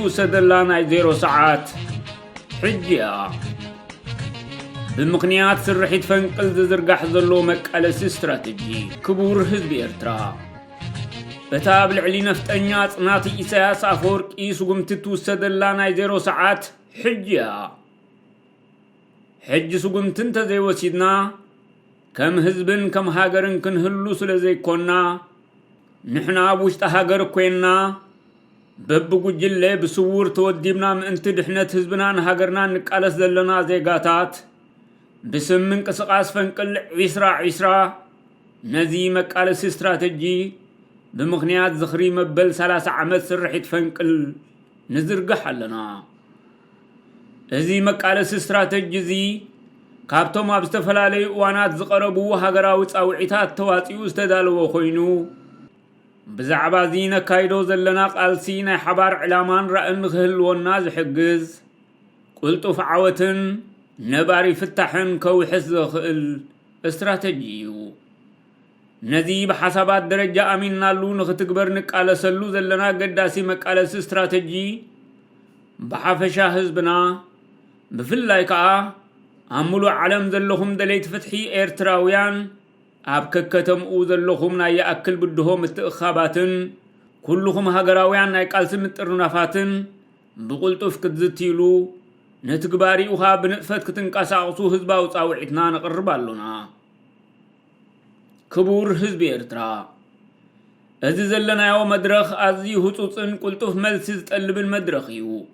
توسدلا ناي 0 ساعات حجيا بمقنيات سرحيت فنقل زرقح زلو مقالس استراتيجي كبور حزب إرترا بتاب العلي نفتنيا صناتي إساياس أفورقي سقمت توسدلا ناي 0 ساعات حجيا حج سقمتن تزي وسيدنا كم حزبن كم هاجرن كنهلو سلازي كونا نحنا بوشت هاجر كوينا ببقو جلي بسور توديبنا من انت دحنت حزبنا هاجرنا نقالس زلنا زيغاتات بسمن قسقاس فنقل عسرا نزي مقالس استراتيجي بمغنيات زخري مبل 30 عمت سرحيت فنقل نزرقح لنا ازي مقالس استراتيجي زي كابتوم ابستفلالي وانات زقربو هاجراو صاوعيتات تواصيو استدالو خوينو بزعبا زينة كايدو زلنا قالسينا حبار علامان رأن خهلونا زحقز قلتو فعوتن نباري فتحن كوحز خل استراتيجيو نذي بحسابات درجة أميننا لو نختكبر نقالسلو زلنا قداسي مقالس استراتيجي بحافشا حزبنا بفلايكا عملو علم زلهم دليت فتحي إرتراويان أبككتم أوزلهم ناي أكل بدهم التأخاباتن كلهم هجراويان ناي قالسم الترنافاتن بقولتو فكتزتيلو نتكباري وها بنقفت كتنقاساقسو حزبا وصاوعتنا نقربالونا كبور حزب إرترا أزي زلنا يو مدرخ أزي هطوطن قلتو ملس زتقلب المدرخ يو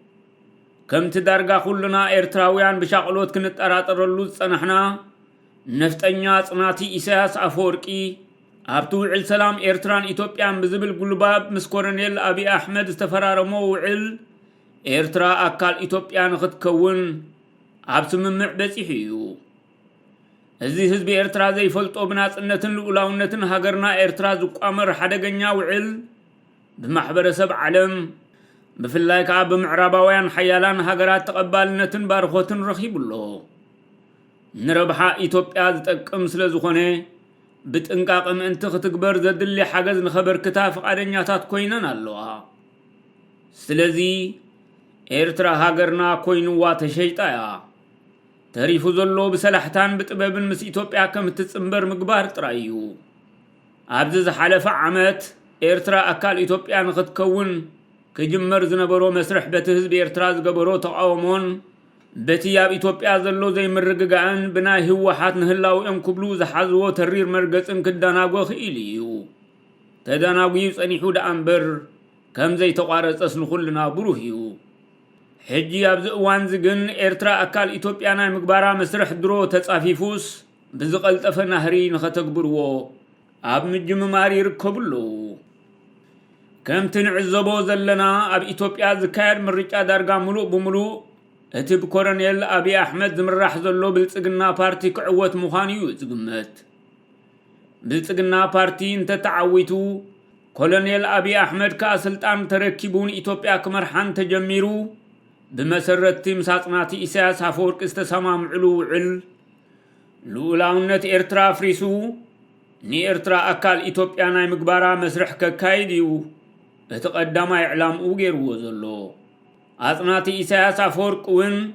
كم تدارقا كلنا إرتراويان بشاقلوت كنت أراترلو صنحنا نفتنيا صناتي إساياس أفورقي أبتو وعل سلام إرتران إثيوبيان بزبل قلباب مسكورنيل أبي أحمد استفرارمو وعل إرترا أكال إثيوبيان خدكون أبسممع بسيحيو هزي حزب إرترا زي فلطو بناس انتن لولاونتن هاجرنا إرترا زقامر حدقنيا وعل بمحبر سب علم بفلايك عب معراباويان حيالان هاجرات تقبالنتن بارخوتن رخيب الله نربحا إثيوبيا زتقم سلازخونه بتنقاقم انت ختكبر زدلي حاجز نخبر كتاف قادنياتات كوينن اللوها سلازي إرترا هاجرنا كوينوا تشيطايا تاريخ زلو بسلحتان بطبابن مس إثيوبيا كم تتصنبر مقبار ترايو عبز حلف عمت إرترا أكال إثيوبيا نختكون كجمر زنبرو مسرح بتهزب إرترا زقبرو تقاومون بتياب إثيوبيا زلو زي مرققان بنا هوحات نهلاو ينكبلو زحازو ترير مرقصن كداناغو خيليو تداناغو يصنيحو دأنبر كم زي تقارص أسنخلنا بروهيو حجي أبز أوان زقن إرترا أكال إثيوبيا ناي مقبارا مسرح درو تتصافيفوس بزقل تفنهري نختكبرو أب نجم ماري ركبلو كم تنعزبو زلنا أب إثيوبيا زكاير مرقا دارقا ملو بملو اتب كورنيل أبي أحمد زمرح زلو بلصقنا بارتي كعوت مخانيو زقمت بلصقنا بارتي انت تعويتو كولونيل أبي أحمد كاسلطان تركيبون إثيوبيا كمرحان تجميرو بمسرت مساطناتي إساياس أفورق استسمام علو عل لولاونت إرترا فريسو ني إرترا أكال إثيوبيا ناي مقبارا مسرح ككايديو اتقدم إعلام أوغيرو زلو أطناتي إساياس أفورق وين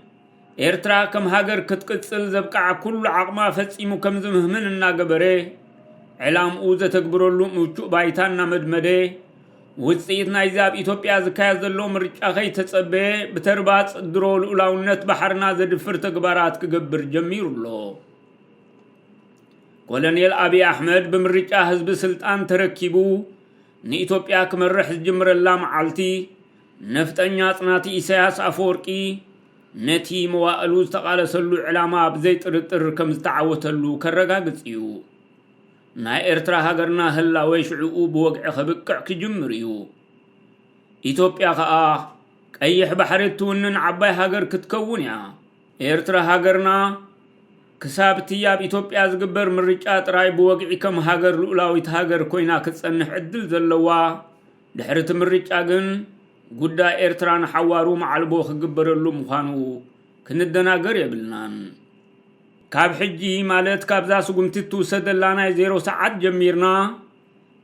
إرترا كم هاجر كتقتل زبقع كل عقما فتسيمو كم زمهمن الناقبري علام أوزة تكبرلو موچو بايتان مدمدي وصيت نايزاب إثيوبيا زكايز زلو مرقا خي تصبي بترباط درو لولاونت بحرنا زدفر تكبارات كقبر جميرلو كولونيل أبي أحمد بمرقا حزب سلطان تركيبو ني إثيوبيا كمرح جمر اللام عالتي نفتنيا صناتي إساياس أفورقي نتي موائلو استقالسلو علامة بزي ترطر كم استعوتلو كرقاقصيو ناي إرترا هاجرنا هلا ويشعقو بوقع خبقع كجمريو إثيوبيا خا قيح بحرتونن عباي هاجر كتكون يا إرترا هاجرنا كسابتياب إثيوبيا زقبر مرقا طراي بوقع كم هاجر لولاويت هاجر كوينا كتصنح عدل زلوا دحرت مرقا جن قدا إرتران حوارو معلبو خقبرلو مخانو كندناغر يبلنان كاب حجي مالت كابزا سقمتتو سدلانا 0 ساعات جميرنا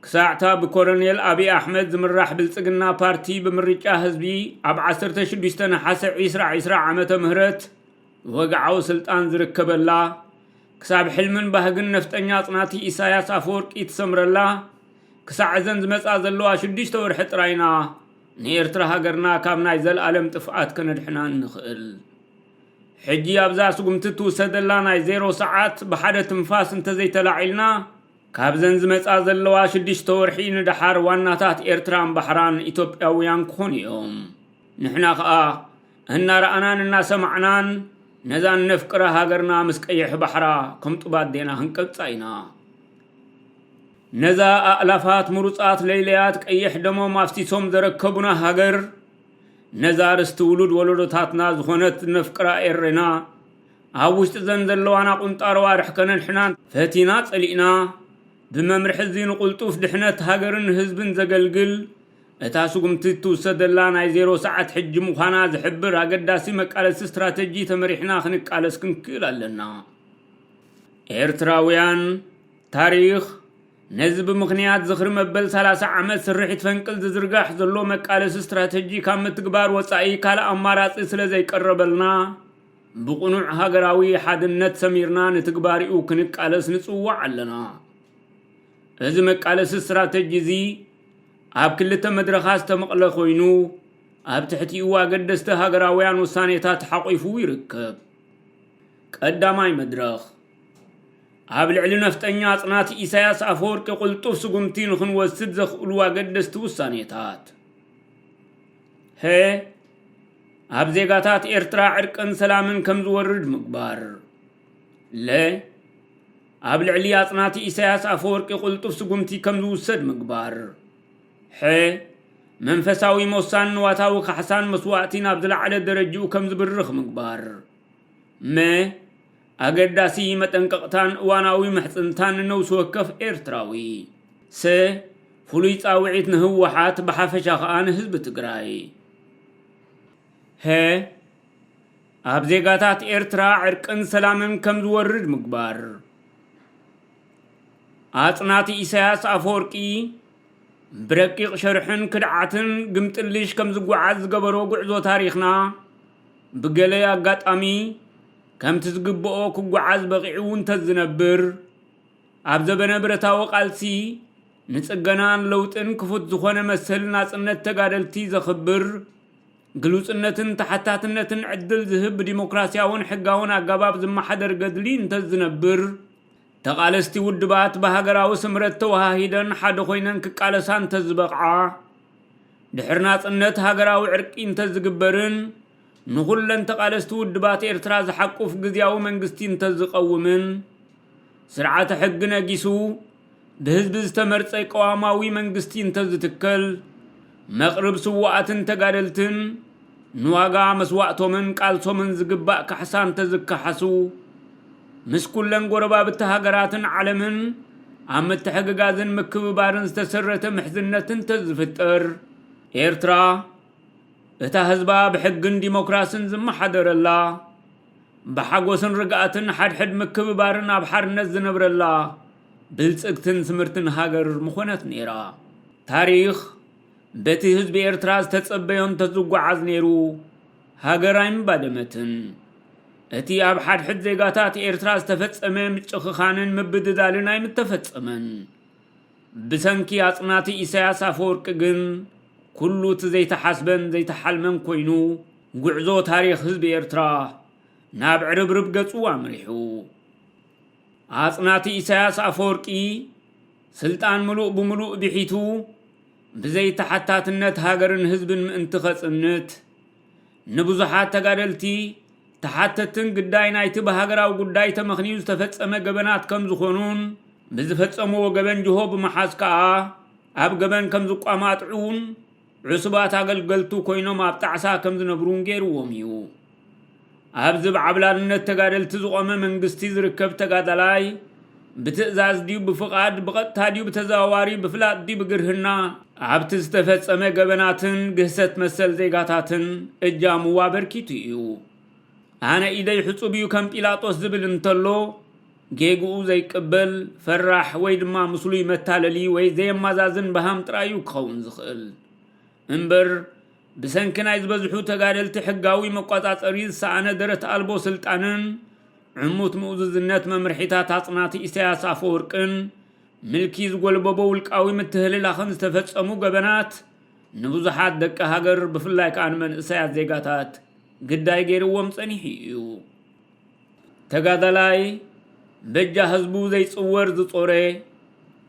كساعتا بكورنيل أبي أحمد زمراح بالسجنا بارتي بمرجع حزبي أب 16 حاسة عسرة عامة مهرت وقعوا سلطان زركب الله كساب حلمن بهجن نفتنيا صناتي إساياس أفورك يتسمر الله كساعزن زمس أزلوا شديش تورحت راينا نيرترا هاجرنا كامنا يزل ألم تفقات كندحنا نخل حجي أبزا سقمتتو سدلانا 0 ساعات بحادة تنفاس انت زي تلاعلنا كابزن زمس أزلوا شديش تورحين دحار واناتات إيرتران بحران إثيوبياويان كونيوم نحنا هنا رأنان الناس معنان نزان نفكره هاجرنا مسكيح بحرا كم طبات دينا هنكبتاينا نزا ألافات مرصات ليليات كيح دمو مافتيسوم دركبنا هاجر نزا رستولود ولودتاتنا زخونت نفكره إرنا هاوشت زنزلوانا قنطار وارح كنن حنان فتينات قلينا بممرح الزين قلتوف دحنت هاجرن هزبن زقلقل اتاسو قمتتو سدلانا 0 ساعات حج مخانا زحبر هاقداسي مقالس استراتيجي تمريحنا خنقالس كنكيل لنا إيرتراويان تاريخ نزب مخنيات زخر مبل 30 عمت سرحت فنقل زرقاح زلو مقالس استراتيجي كامت تقبار وصائي كالا أمارات إسلا قربلنا بقنوع هاقراوي حادنت سميرنا نتقباريو كنقالس نصوع لنا هذا مقالس استراتيجي زي أب كلتا مدرخاس تمقل خوينو أب تحتيوا قدست هاقراويان وسانيتات حقيفو يركب قداماي مدرخ أب العلو نفتنيا صناتي إساياس أفورك قلتوف سقمتين خنوسد زخلوا قدست وسانيتات هي أب زيقاتات إرترا عرقن سلامن كمزورد مقبار لي أب العليا صناتي إساياس أفورك قلتوف سقمتي كمزوسد مقبار حي منفساوي موسان واتاو كحسان مسواتين عبد على درجو كم زبرخ مقبار ما أقداسي متنققتان واناوي محسنتان نو سوكف إيرتراوي س فلويت أوعيت نهوحات بحافشا خان حزب تقراي هي أبزيقاتات إيرترا عرقن سلامن كم زورد مقبار آتناتي إساياس أفوركي برقيق شرحن كدعاتن قمت الليش كم زقوعز قبرو قعزو تاريخنا بقلي أقات أمي كم تزقبقو كقوعز بغيعون تزنبر أبزبنا برتا وقالسي نتسقنان لوتن كفوت زخونا مسهل ناس انت تقادلتي زخبر قلوصنتن تحتاتنتن عدل زهب ديمقراسياون حقاون أقاباب زم حدر قدلين تزنبر تقالستي ودبات بهاقراو سمرت توهاهيدن حد خوينن كقالسان تزبقعا دحرنات انت هاقراو عرقين تزقبرن نخلن تقالستي ودبات إرتراز حقوف قذياو منقستين تزقومن سرعات حقنا قيسو بهزب استمرتي قواماوي منقستين تزتكل مقرب سواتن تقادلتن نواقع مسواتو من قالتو من زقباء كحسان تزكحسو مسكولن قربا بتهاجراتن علمن عم التحققازن مكببارن استسرت محزنتن تزفتر إيرترا اتا هزبا بحقن ديمقراسن زم حدر الله بحقوسن رقاتن حد مكببارن بحر نزنبر الله بلسقتن سمرتن هاجر مخونت نيرا تاريخ بتي هزب إيرتراز تتصبيون تزقعز نيرو هاجراين بادمتن اتي اب حد زيغاتات إيرتراز تفصمن مچخخانن مبددالناي متفصمن بسنكي اصناتي إساياس أفورك جن كلو تزي تحسبن زي تحلمن كوينو غعزو تاريخ حزب إيرترا ناب عربرب قصو امريحو اصناتي إساياس أفوركي سلطان ملوء بملوء بحيتو بزي تحتاتنت هاجرن حزبن انتخصنت نبزحات تقادلتي تحتتن قداي نايت بهاجراو قداي تمخنيوز تفصمه جبنات كم زخونون بزفصمو وجبن جهو بمحاسكا اب جبن كم زقاماتعون عصبات اغلغلتو كوينو مابطعسا كم زنبرون غيرووميو ابزب عبلانነት ተጋደልቲ ዝቆመ መንግስቲ ዝርከብ ተጋዳላይ بتأزاز ديو بفقاد بقطع ديو بتزاواري بفلات ديو بقرهنا عبت استفتصم جبناتن قهست مسل زيغاتاتن اجاموا بركيتيو انا ايدي حصوبيو كم بيلاطوس زبل انتلو ጌጉኡ ዘይቅበል ፈራሕ ወይ ድማ ምስሉይ መታለሊ ወይ ዘይማዛዝን በሃም ጥራዩ ክኸውን ዝኽእል እምበር ብሰንኪ ናይ ዝበዝሑ ተጋደልቲ ሕጋዊ መቆጻጸሪ ዝሰኣነ ደረት ኣልቦ ስልጣንን ዕሙት ምኡዝዝነት መምርሒታት አጽናቲ ኢሳያስ አፈወርቅን ምልኪ ዝጎልበቦ ውልቃዊ ምትህልላኽን ዝተፈጸሙ ገበናት ንብዙሓት ደቂ ሃገር ብፍላይ ከዓ ንመንእሰያት ዜጋታት ግዳይ ገይርዎም ጸኒሑ እዩ ተጋዳላይ በጃ ህዝቡ ዘይጽወር ዝጾረ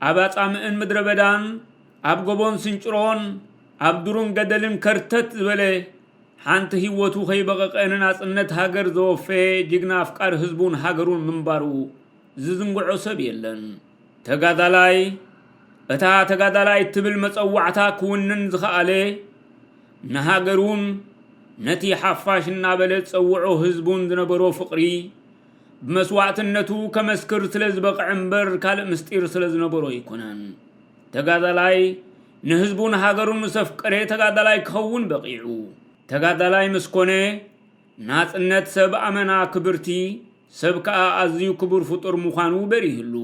ኣብ ኣጻምእን ምድረ በዳን ኣብ ጎቦን ስንጭሮን ኣብ ዱሩን ገደልን ከርተት ዝበለ ሓንቲ ህይወቱ ከይበቐቐን ናጽነት ሃገር ዘወፈ ጅግና ኣፍቃሪ ህዝቡን ሃገሩን ምንባሩ ዝዝንግዖ ሰብ የለን ተጋዳላይ እታ ተጋዳላይ ትብል መጸዋዕታ ክውንን ዝኸኣለ ንሃገሩን ነቲ ሓፋሽ እናበለ ጸውዖ ህዝቡን ዝነበሮ ፍቕሪ ብመስዋዕትነቱ ከመስክር ስለ ዝበቕዕ እምበር ካልእ ምስጢር ስለ ዝነበሮ ይኮነን ተጋዳላይ ንህዝቡን ሃገሩን ሰፍቀረ ተጋዳላይ ክኸውን በቂዑ ተጋዳላይ መስኮነ ናጽነት ሰብ ኣመና ክብርቲ ሰብ ከዓ ኣዝዩ ክቡር ፍጡር ምዃኑ በሪህሉ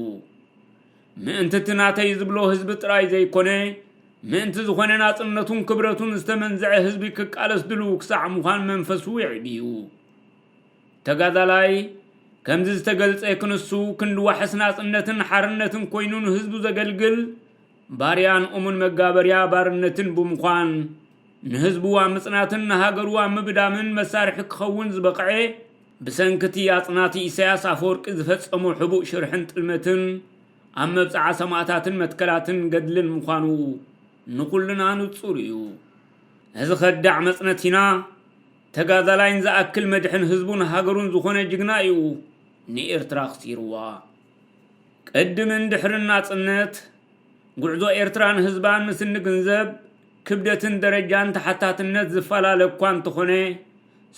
ምእንቲ ናተይ ዝብሎ ህዝቢ ጥራይ ዘይኮነ ምእንቲ ዝኾነ ናጽነቱን ክብረቱን ዝተመንዝዐ ህዝቢ ክቃለስ ድሉ ክሳዕ ምዃን መንፈሱ ይዕብዩ ተጋዳላይ ከምዚ ዝተገልጸ ክንሱ ክንድዋሕስ ናጽነትን ሓርነትን ኮይኑን ህዝቡ ዘገልግል ባርያን ኡሙን መጋበርያ ባርነትን ብምዃን ንህዝቡ ኣምጽናትን ንሃገሩ ምብዳምን መሳርሒ ክኸውን ዝበቕዐ ብሰንክቲ አጽናቲ ኢሳያስ አፈወርቂ ዝፈጸሙ ሕቡእ ሽርሕን ጥልመትን ኣብ መብጽዓ ሰማዕታትን መትከላትን ገድልን ምዃኑ ንኩልና ንጹር እዩ እዚ ኸዳዕ መጽነቲና ተጋዳላይን ዝኣክል መድሕን ህዝቡን ሃገሩን ዝኾነ ጅግና እዩ ንኤርትራ ክሲርዋ ቀድምን ድሕርን ናጽነት ጉዕዞ ኤርትራን ህዝባን ምስኒ ግንዘብ ክብደትን ደረጃን ተሓታትነት ዝፈላለ እኳ እንተኾነ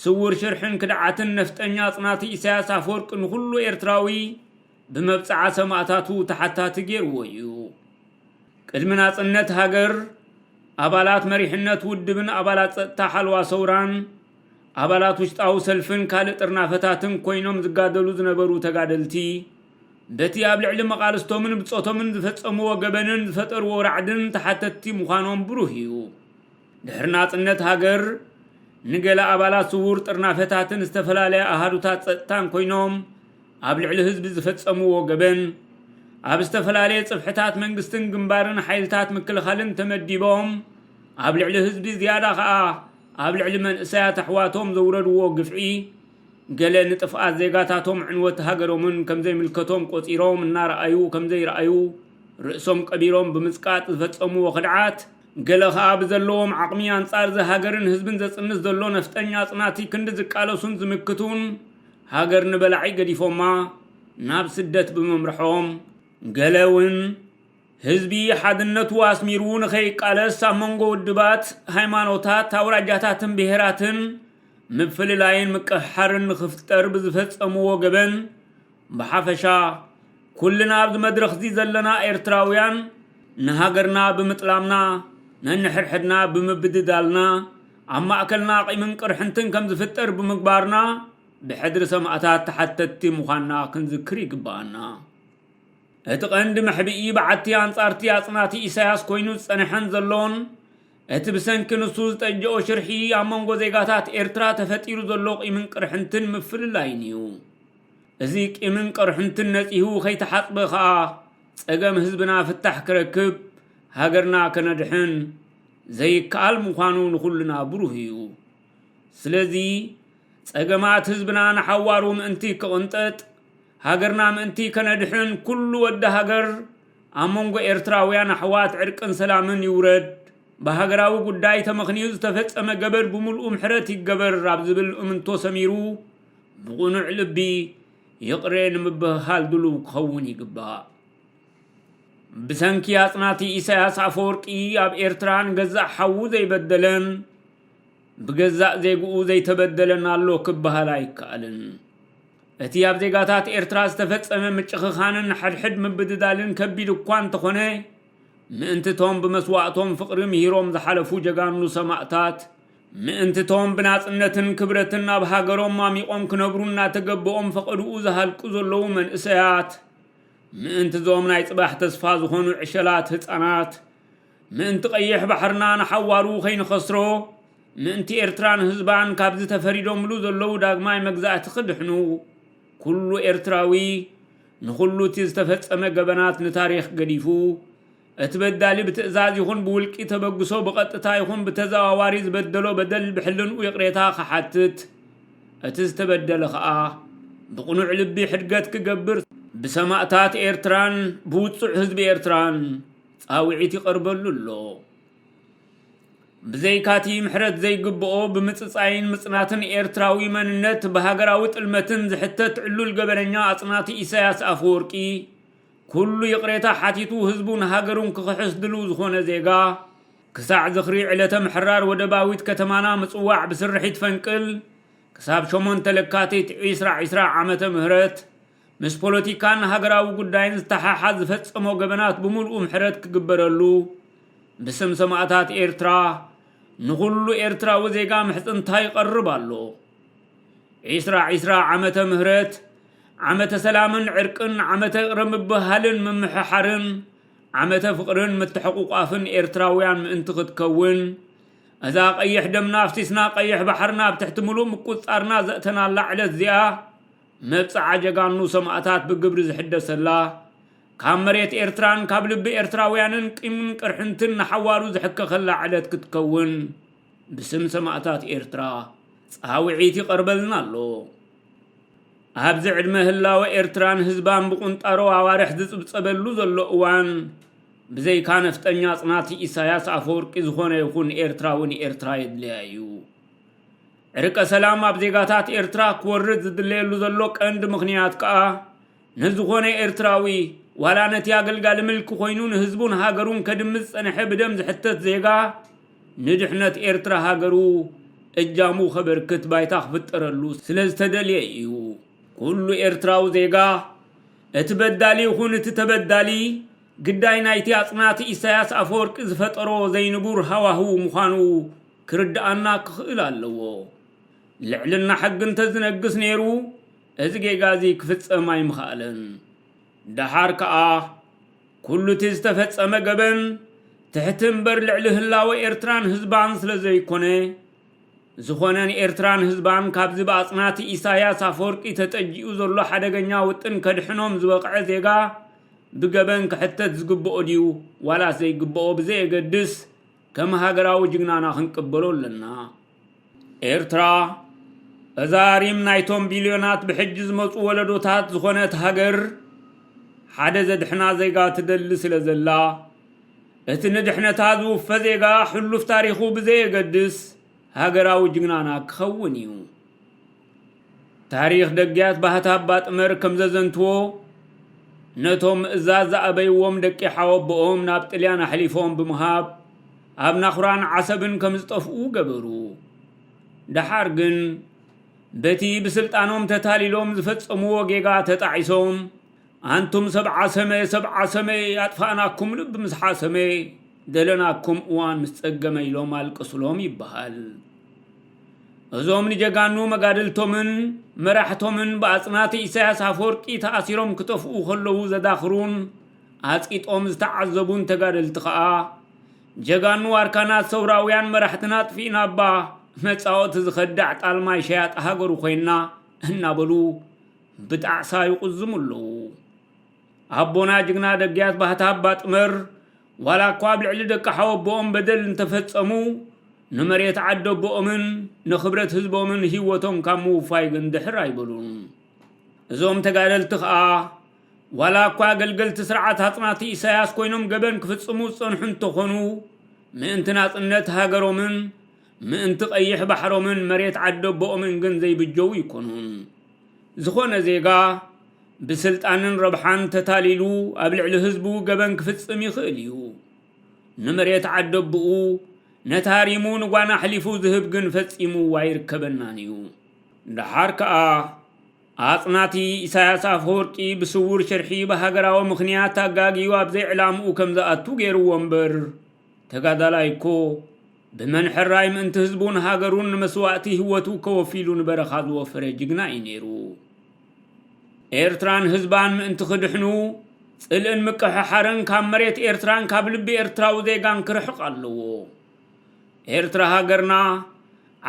ስውር ሽርሕን ክድዓትን ነፍጠኛ አጽናቲ ኢሳያስ አፈወርቂ ንኩሉ ኤርትራዊ ብመብጽዓ ሰማዕታቱ ተሓታቲ ገይርዎ እዩ ቅድሚ ናጽነት ሃገር ኣባላት መሪሕነት ውድብን ኣባላት ጸጥታ ሓልዋ ሰውራን ኣባላት ውሽጣዊ ሰልፍን ካልእ ጥርናፈታትን ኮይኖም ዝጋደሉ ዝነበሩ ተጋደልቲ በቲ ኣብ ልዕሊ መቃልስቶምን ብጾቶምን ዝፈጸምዎ ገበንን ዝፈጠርዎ ራዕድን ተሓተቲ ምዃኖም ብሩህ እዩ ድሕሪ ናጽነት ሃገር ንገለ ኣባላት ስውር ጥርናፈታትን ዝተፈላለየ ኣሃዱታት ጸጥታን ኮይኖም ኣብ ልዕሊ ህዝቢ ዝፈጸምዎ ገበን ኣብ ዝተፈላለየ ጽፍሕታት መንግስትን ግንባርን ሓይልታት ምክልኻልን ተመዲቦም ኣብ ልዕሊ ህዝቢ ዝያዳ ከዓ ኣብ ልዕሊ መንእሰያት ኣሕዋቶም ዘውረድዎ ግፍዒ ገለ ንጥፍኣት ዜጋታቶም ዕንወት ሃገሮምን ከምዘይምልከቶም ቆፂሮም እናረኣዩ ከምዘይረኣዩ ርእሶም ቀቢሮም ብምጽቃጥ ዝፈጸምዎ ኽድዓት ገለ ከዓ ብዘለዎም ዓቕሚ አንጻር ዝሃገርን ህዝብን ዘጽንስ ዘሎ ነፍጠኛ አጽናቲ ክንዲ ዝቃለሱን ዝምክቱን ሃገር ንበላዒ ገዲፎማ ናብ ስደት ብምምርሖም ገለውን ህዝቢ ሓድነቱ ኣስሚሩ ንኸይቃለስ ኣብ መንጎ ውድባት ሃይማኖታት ኣውራጃታትን ብሄራትን ምፍልላይን ምቅሕሓርን ንኽፍጠር ብዝፈጸምዎ ገበን ብሓፈሻ ኩልና ኣብዚ መድረኽ እዚ ዘለና ኤርትራውያን ንሃገርና ብምጥላምና ነንሕድሕድና ብምብድዳልና ኣብ ማእከልና ቂምን ቅርሕንትን ከም ዝፍጠር ብምግባርና ብሕድሪ ሰማዕታት ተሓተቲ ምዃንና ክንዝክር ይግባአና እቲ ቀንዲ መሕቢኢ በዓቲ አንጻርቲ አጽናቲ ኢሳያስ ኮይኑ ዝጸንሐን ዘሎን እቲ ብሰንኪ ንሱ ዝጠጀኦ ሽርሒ ኣብ መንጎ ዜጋታት ኤርትራ ተፈጢሩ ዘሎ ቂምን ቅርሕንትን ምፍልላይን እዩ እዚ ቂምን ቅርሕንትን ነጺሁ ከይተሓጽበ ከዓ ጸገም ህዝብና ፍታሕ ክረክብ ሃገርና ከነድሕን ዘይከኣል ምዃኑ ንኩልና ብሩህ እዩ ስለዚ ጸገማት ህዝብና ንሓዋሩ ምእንቲ ክቕንጠጥ ሃገርና ምእንቲ ከነድሕን ኩሉ ወዲ ሃገር ኣብ መንጎ ኤርትራውያን ኣሕዋት ዕርቅን ሰላምን ይውረድ በሃገራዊ ጉዳይ ተመኽንዩ ዝተፈጸመ ገበር ብምልኡ ምሕረት ይገበር ኣብ ዝብል እምንቶ ሰሚሩ ብቑኑዕ ልቢ ይቕረ ንምብሃል ድሉ ክኸውን ይግባእ ብሰንኪ አጽናቲ ኢሳያስ አፈወርቂ ኣብ ኤርትራን ገዛእ ሓዉ ዘይበደለን ብገዛእ ዜግኡ ዘይተበደለን ኣሎ ክበሃል ኣይከኣልን እቲ ኣብ ዜጋታት ኤርትራ ዝተፈጸመ ምጭኽኻንን ሓድሕድ ምብድዳልን ከቢድ እኳ እንተኾነ ምእንትቶም ብመስዋዕቶም ፍቕሪ ምሂሮም ዝሓለፉ ጀጋኑ ሰማዕታት ምእንትቶም ብናጽነትን ክብረትን ኣብ ሃገሮም ማሚቆም ክነብሩና ተገብኦም ፈቀድኡ ዝሃልቁ ዘለዉ መንእሰያት ምእንቲ ዞም ናይ ጽባሕ ተስፋ ዝኾኑ ዕሸላት ህፃናት ምእንቲ ቀይሕ ባሕርና ንሓዋሩ ከይንኸስሮ ምእንቲ ኤርትራን ህዝባን ካብ ዝተፈሪዶምሉ ዘለዉ ዳግማይ መግዛእቲ ክድሕኑ ኩሉ ኤርትራዊ ንኹሉ እቲ ዝተፈጸመ ገበናት ንታሪኽ ገዲፉ እትበዳሊ ብትእዛዝ ይኹን ብውልቂ ተበግሶ በቀጥታ ይኹን በተዘዋዋሪ ዝበደሎ በደል ብሕልንኡ ይቕሬታ ክሓትት እቲ ዝተበደለ ከዓ ብቕኑዕ ልቢ ሕድገት ክገብር ብሰማዕታት ኤርትራን ብውፁዕ ህዝቢ ኤርትራን ጻውዒት ይቐርበሉ ኣሎ ብዘይካቲ ምሕረት ዘይግብኦ ብምጽጻይን ምጽናትን ኤርትራዊ መንነት በሃገራዊ ጥልመትን ዝሕተት ዕሉል ገበነኛ አጽናቲ ኢሳያስ አፈወርቂ ኩሉ ይቕሬታ ሓቲቱ ህዝቡን ሃገሩን ክኽሕስ ድሉ ዝኾነ ዜጋ ክሳዕ ዝኽሪ ዕለተ ምሕራር ወደባዊት ከተማና ምጽዋዕ ብስርሒት ፈንቅል ክሳብ 8 ለካቲት 2020 ዓመተ ምህረት ምስ ፖለቲካን ሃገራዊ ጉዳይን ዝተሓሓዝ ዝፈጸሞ ገበናት ብምልኡ ምሕረት ክግበረሉ ብስም ሰማዕታት ኤርትራ ንኹሉ ኤርትራዊ ዜጋ ምሕጽንታ ይቐርብ ኣሎ 2020 ዓመተ ምህረት ዓመተ ሰላምን ዕርቅን ዓመተ ረምብሃልን ምምሕሓርን ዓመተ ፍቕርን ምትሕቁቋፍን ኤርትራውያን ምእንቲ ክትከውን እዛ ቀይሕ ደምና ኣፍሲስና ቀይሕ ባሕርና ብትሕቲ ሙሉእ ምቁጻርና ዘእተናላ ዕለት እዚኣ መብፅዓ ጀጋኑ ሰማዕታት ብግብሪ ዝሕደሰላ ካብ መሬት ኤርትራን ካብ ልቢ ኤርትራውያንን ቂምን ቅርሕንትን ንሓዋሩ ዝሕከኸላ ዕለት ክትከውን ብስም ሰማዕታት ኤርትራ ጻውዒት ይቐርበልና ኣሎ ኣብዚ ዕድመ ህላወ ኤርትራን ህዝባን ብቁንጣሮ ኣዋርሕ ዝጽብጸበሉ ዘሎ እዋን ብዘይካ ነፍጠኛ ጽናቲ ኢሳያስ አፈወርቂ ዝኾነ ይኹን ኤርትራውን ኤርትራ የድልያ እዩ ዕርቀ ሰላም ኣብ ዜጋታት ኤርትራ ክወርድ ዝድለየሉ ዘሎ ቀንዲ ምኽንያት ከዓ ንዝኾነ ኤርትራዊ ዋላ ነቲ ኣገልጋሊ ምልኪ ኮይኑ ንህዝቡን ሃገሩን ከድምፅ ጸንሐ ብደም ዝሕተት ዜጋ ንድሕነት ኤርትራ ሃገሩ እጃሙ ኸበርክት ባይታ ክፍጠረሉ ስለ ዝተደልየ እዩ ኩሉ ኤርትራዊ ዜጋ እቲ በዳሊ ይኹን እቲ ተበዳሊ ግዳይ ናይቲ አጽናቲ ኢሳያስ አፈወርቂ ዝፈጠሮ ዘይንቡር ሃዋህው ምዃኑ ክርዳኣና ክኽእል ኣለዎ ልዕልና ሕጊ እንተዝነግስ ነይሩ እዚ ጌጋዚ ክፍጸም ኣይምኽኣለን ደሓር ከዓ ኩሉ እቲ ዝተፈጸመ ገበን ትሕቲ እምበር ልዕሊ ህላወ ኤርትራን ህዝባን ስለ ዘይኮነ ዝኾነን ኤርትራን ህዝባን ካብዚ ብአጽናቲ ኢሳያስ አፈወርቂ ተጠጂኡ ዘሎ ሓደገኛ ውጥን ከድሕኖም ዝበቕዐ ዜጋ ብገበን ክሕተት ዝግብኦ ድዩ ዋላስ ዘይግብኦ ብዘየገድስ ከም ሃገራዊ ጅግናና ክንቅበሎ ኣለና ኤርትራ እዛሪም ናይቶም ቢልዮናት ብሕጂ ዝመፁ ወለዶታት ዝኾነት ሃገር ሓደ ዘድሕና ዜጋ ትደሊ ስለ ዘላ እቲ ንድሕነታ ዝውፈ ዜጋ ሕሉፍ ታሪኹ ብዘየገድስ ሃገራዊ ጅግናና ክኸውን እዩ ታሪኽ ደጊያት ባህታ ባጥመር ከም ዘዘንትዎ ነቶም እዛዝ ዝኣበይዎም ደቂ ሓወቦኦም ናብ ጥልያን ኣሕሊፎም ብምሃብ ኣብ ናኹራን ዓሰብን ከም ዝጠፍኡ ገበሩ ደሓር ግን በቲ ብስልጣኖም ተታሊሎም ዝፈጸምዎ ጌጋ ተጣዒሶም አንቱም ሰብዓ ሰመይ ኣጥፋእናኩም ልብ ምስ ሓሰመ ደለናኩም እዋን ምስ ጸገመ ኢሎም ኣልቅስሎም ይበሃል እዞም ንጀጋኑ መጋድልቶምን መራሕቶምን በአጽናቲ ኢሳያስ አፈወርቂ ተኣሲሮም ክጠፍኡ ከለዉ ዘዳኽሩን አጽቂጦም ዝተዓዘቡን ተጋደልቲ ከዓ ጀጋኑ ኣርካናት ሰውራውያን መራሕትና ጥፊእና እባ መጻወት ዝኸዳዕ ጣልማይ ሸያጥ ሃገሩ ኮይና እናበሉ ብጣዕሳ ይቁዝሙ ኣለዉ ኣቦና ጅግና ደጊያት ባህታ ባጥመር ዋላ እኳ ብልዕሊ ደቂ ሓወቦኦም በደል እንተፈጸሙ ንመሬት ዓደቦኦምን ንኽብረት ህዝቦምን ህይወቶም ካብ ምውፋይ ግን ድሕር ኣይበሉን እዞም ተጋደልቲ ከዓ ዋላ እኳ ኣገልገልቲ ስርዓት አጽናቲ ኢሳያስ ኮይኖም ገበን ክፍጽሙ ዝጸንሑ እንተኾኑ ምእንቲ ናጽነት ሃገሮምን ምእንቲ ቀይሕ ባሕሮምን መሬት ዓደቦኦምን ግን ዘይብጀው ይኮኑን ዝኾነ ዜጋ ብስልጣንን ረብሓን ተታሊሉ ኣብ ልዕሊ ህዝቡ ገበን ክፍጽም ይኽእል እዩ ንመሬት ዓደቦኡ ነታሪሙ ንጓና ሕሊፉ ዝህብ ግን ፈጺሙ ዋይርከበናን እዩ ደሓር ከዓ አጽናቲ ኢሳያስ አፈወርቂ ብስውር ሸርሒ በሃገራዊ ምኽንያት ኣጋጊዩ ኣብ ዘይዕላምኡ ከም ዝኣቱ ገይርዎ እምበር ተጋዳላይ እኮ بمنحراي من تهزبون هاجرون مسواتي هوتو كوفيلون برخاز وفر جغنا ينيرو ኤርትራን ህዝባን ምእንቲ ክድሕኑ ጽልእን ምክሕሓርን ካብ መሬት ኤርትራን ካብ ልቢ ኤርትራዊ ዜጋን ክርሕቕ ኣለዎ ኤርትራ ሃገርና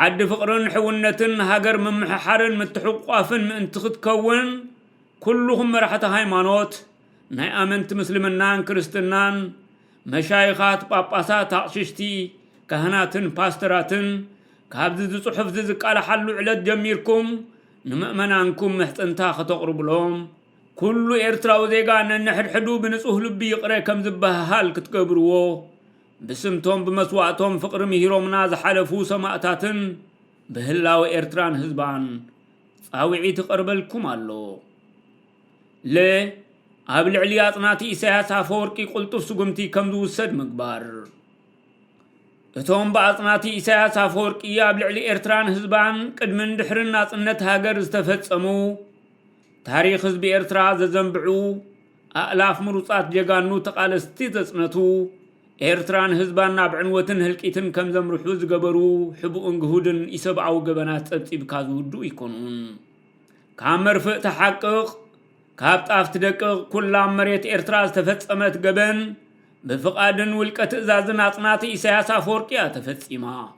ዓዲ ፍቕርን ሕውነትን ሃገር ምምሕሓርን ምትሕቋፍን ምእንቲ ክትከውን ኩሉኹም መራሕቲ ሃይማኖት ናይ ኣመንቲ ምስልምናን ክርስትናን መሻይኻት ጳጳሳት ኣቕሽሽቲ ካህናትን ፓስተራትን ካብዚ ዝጽሑፍ ዝቃላሓሉ ዕለት ጀሚርኩም نمأمنانكم محتنتا خطقرب لهم كل إرتراو ذيقان أن نحرحدو بنسوه لبي يقرأ كم زبها هال كتقبروه بسمتهم بمسواتهم فقر مهيروم ناز حلفو سماءتاتن بهلاو إرتران هزبان فاوعي تقربلكم اللو ليه قبل علياتناتي إساياس عفوركي قلتو سقمتي كم دو سد مقبار እቶም ባጽናቲ ኢሳያስ አፈወርቂ ኣብ ልዕሊ ኤርትራን ህዝባን ቅድምን ድሕርን ናጽነት ሃገር ዝተፈጸሙ ታሪኽ ህዝቢ ኤርትራ ዘዘንብዑ ኣእላፍ ምሩጻት ጀጋኑ ተቃለስቲ ተጽነቱ ኤርትራን ህዝባን ናብ ዕንወትን ህልቂትን ከም ዘምርሑ ዝገበሩ ሕቡእን ግሁድን ኢሰብዓዊ ገበናት ጸብጺብካ ዝውዱ ይኮኑን ካብ መርፍእ ተሓቅቕ ካብ ጣፍ ትደቅቕ ኩላም መሬት ኤርትራ ዝተፈጸመት ገበን بفقادن ولقة إزازن أطناتي إساياس أفورقيا تفتصيما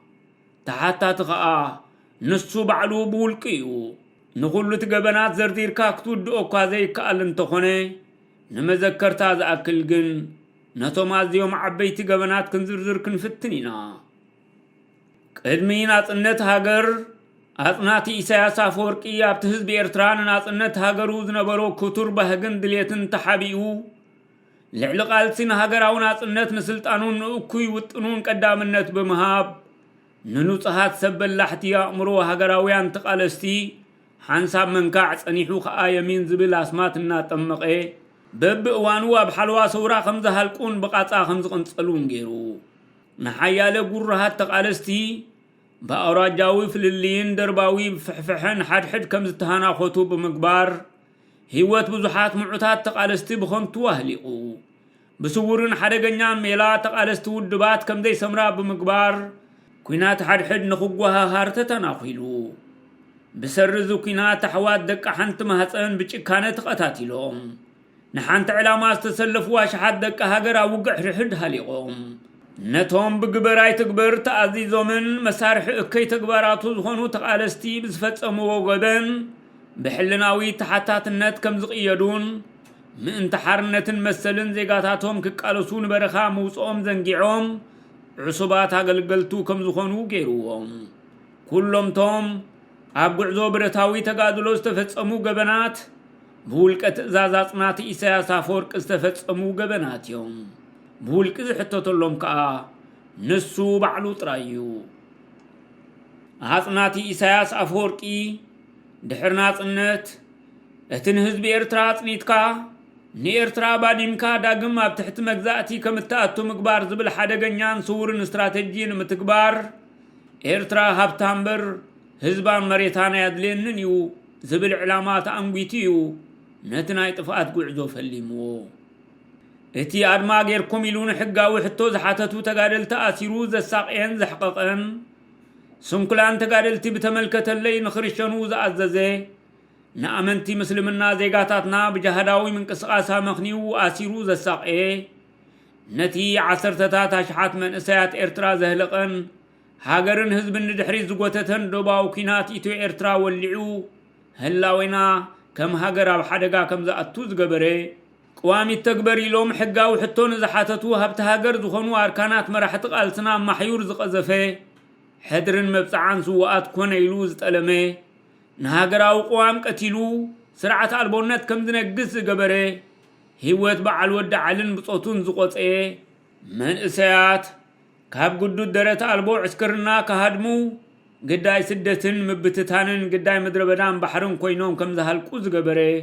تحتا تخاء نسو بعلو بولقيو نخلو تقبنات زردير كاكتو دو كازي كالن تخوني نمذكرتا ذا أكل جن نتوماز يوم عبيتي قبنات كنزرزر كنفتنينا قدمين أطنت هاجر أطناتي إساياس أفورقيا بتهز بإرتران أطنت هاجروز نبرو كتر بهجن دليتن تحابيو لعل قالتين هاجراون أطنت نسلطانون أكوي وطنون قدامنت بمهاب ننوصحات سبل لحتيا أمرو هاجراويان تقالستي حنساب منكع صنيحو خا يمين زبل اسماتنا طمقه بب اوانو بحلوا سورا خمزه هلقون بقاصا خمز قنصلون غيرو نحياله غرهات تقالستي باوراجاوي فللين درباوي فحفحن حدحد كمز تهانا خوتو بمقبار هيوت بزحات معوتات تقالستي بخمتو اهليقو بسورن حدغنيا ميلا تقالستي ودبات كمزي سمرا بمقبار كوينات حدحد نخغوها هارتتنا خيلو بسرزو كينات حوات دق حنت مهصن بچكانه تقاتاتيلوم نحنت علامه استسلفوا شحات دق هاجر اوقع رحد هاليقوم نتوم بغبراي تكبر تعزيزو من مسارح اكي تكبراتو زخونو تقالستي بزفصمو وغبن بحلناوي تحتاتنت كم زقيدون من تحرنتن مسلن زيغاتاتهم كقالسون برخا موصوم زنقيعوم عصبات اغلغلتو كم زخونو غيروم كلهم توم أبغض برتاوي تقادلو استفتصمو جبنات بولقة زازاتنات إساياس أفورق استفتصمو جبنات يوم بولق حتى تلوم كا نسو بعلو ترايو هاتنات إساياس أفورقي دحرنات النت اتنهز بإرترات نيتكا نيرترا باديمكا داقم بتحت مجزاتي كمتاتو مقبار زبل حدقنيان صورن استراتيجين متكبار إرترا هابتامبر هزبان مريتانا يدلينن يو زبل علامات أنقويتيو نتنا يطفقات قعزو فليمو اتي أدما غيركم يلون حقاوي حتو زحاتتو تقادل تأثيرو زساقين زحققن سنكلان تقادلتي بتملكة اللي نخرشنو زعززي نأمنتي مسلمنا زيقاتاتنا بجهداوي من قسقاسا مخنيو آسيرو زساقين نتي عصرتتات أشحات من إسايات إرترا زهلقن هاجرن حزب الندحري زغوتتن دوباو كينات إتو إرترا ولعو هلاوينا كم هاجر بحدقا كم زاتو زغبري قوامي تكبري لوم حقاو حتون زحاتتو هبت هاجر زخونو أركانات مرحت قالتنا محيور زقزفه حدرن مبصعان سوات كون يلوز تلمي نهاجراو قوام قتيلو سرعة البونت كم زنقس زغبري هيوت بعل ودعلن بصوتون زقوصي من إسيات كاب قدود درت ألبو عسكرنا كهدمو قداي سدتن مبتتانن قداي مدربدان بحرن كوينوم كم زهال كوز قبري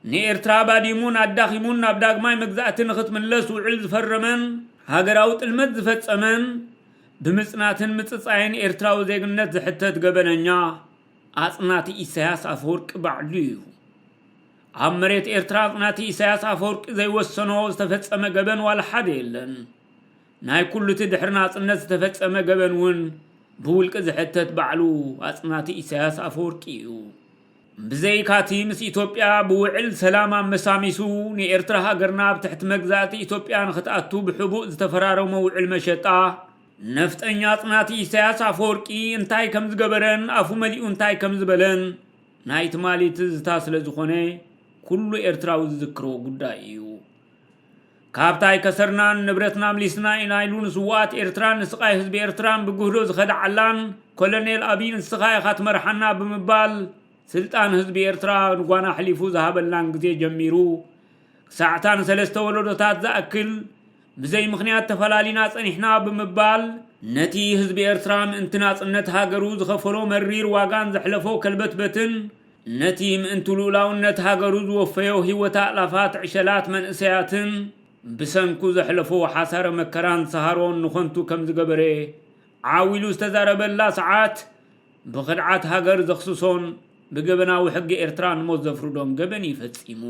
ني ارترابا ديمون عداخيمون نابداق ماي مقزاتن ختم اللس وعلز فرمن هاقراوت المد فتسمن بمصناتن متصاين ارتراو زيقنت زحتت قبننيا اصناتي إساياس أفورق بعديو عمريت ارتراقناتي إساياس أفورق زي وسنو استفتسم قبن والحد يلن ናይ ኩሉ ትድሕርና ጽነት ዝተፈጸመ ገበንውን ብውልቂ ዝሕተት ባዕሉ አጽናቲ ኢሳያስ አፈወርቂ እዩ ብዘይካቲ ምስ ኢትዮጵያ ብውዕል ሰላም መሳሚሱ ንኤርትራ ሃገርና ብትሕቲ መግዛእቲ ኢትዮጵያ ንኽትኣቱ ብሕቡእ ዝተፈራረመ ውዕል መሸጣ ነፍጠኛ አጽናቲ ኢሳያስ አፈወርቂ እንታይ ከም ዝገበረን አፉ መሊኡ እንታይ ከም ዝበለን ናይ ትማሊ ትዝታ ስለ ዝኾነ ኩሉ ኤርትራዊ ዝዝክሮ ጉዳይ እዩ ካብታይ ከሰርናን ንብረትና ምሊስና ኢናይሉ ንስዋት ኤርትራን ንስቃይ ህዝቢ ኤርትራን ብጉህዶ ዝኸዳዓላን ኮሎኔል አብይ ንስኻ ኢኻ ትመርሓና ብምባል ስልጣን ህዝቢ ኤርትራ ንጓና ሕሊፉ ዝሃበላን ግዜ ጀሚሩ ክሳዕታን ሰለስተ ወለዶታት ዝኣክል ብዘይ ምኽንያት ተፈላሊና ጸኒሕና ብምባል ነቲ ህዝቢ ኤርትራ ምእንቲ ናጽነት ሃገሩ ዝኸፈሎ መሪር ዋጋን ዘሕለፎ ከልበትበትን ነቲ ምእንቲ ልኡላውነት ሃገሩ ዝወፈዮ ህይወት ኣላፋት ዕሸላት መንእሰያትን ብሰንኩ ዘሕለፎ ሓሳረ መከራን ሰሃሮን ንኾንቱ ከም ዝገበረ ዓዊሉ ዝተዛረበላ ሰዓት ብኽድዓት ሃገር ዘኽስሶን ብገበናዊ ሕጊ ኤርትራ ንሞት ዘፍርዶም ገበን ይፈጺሙ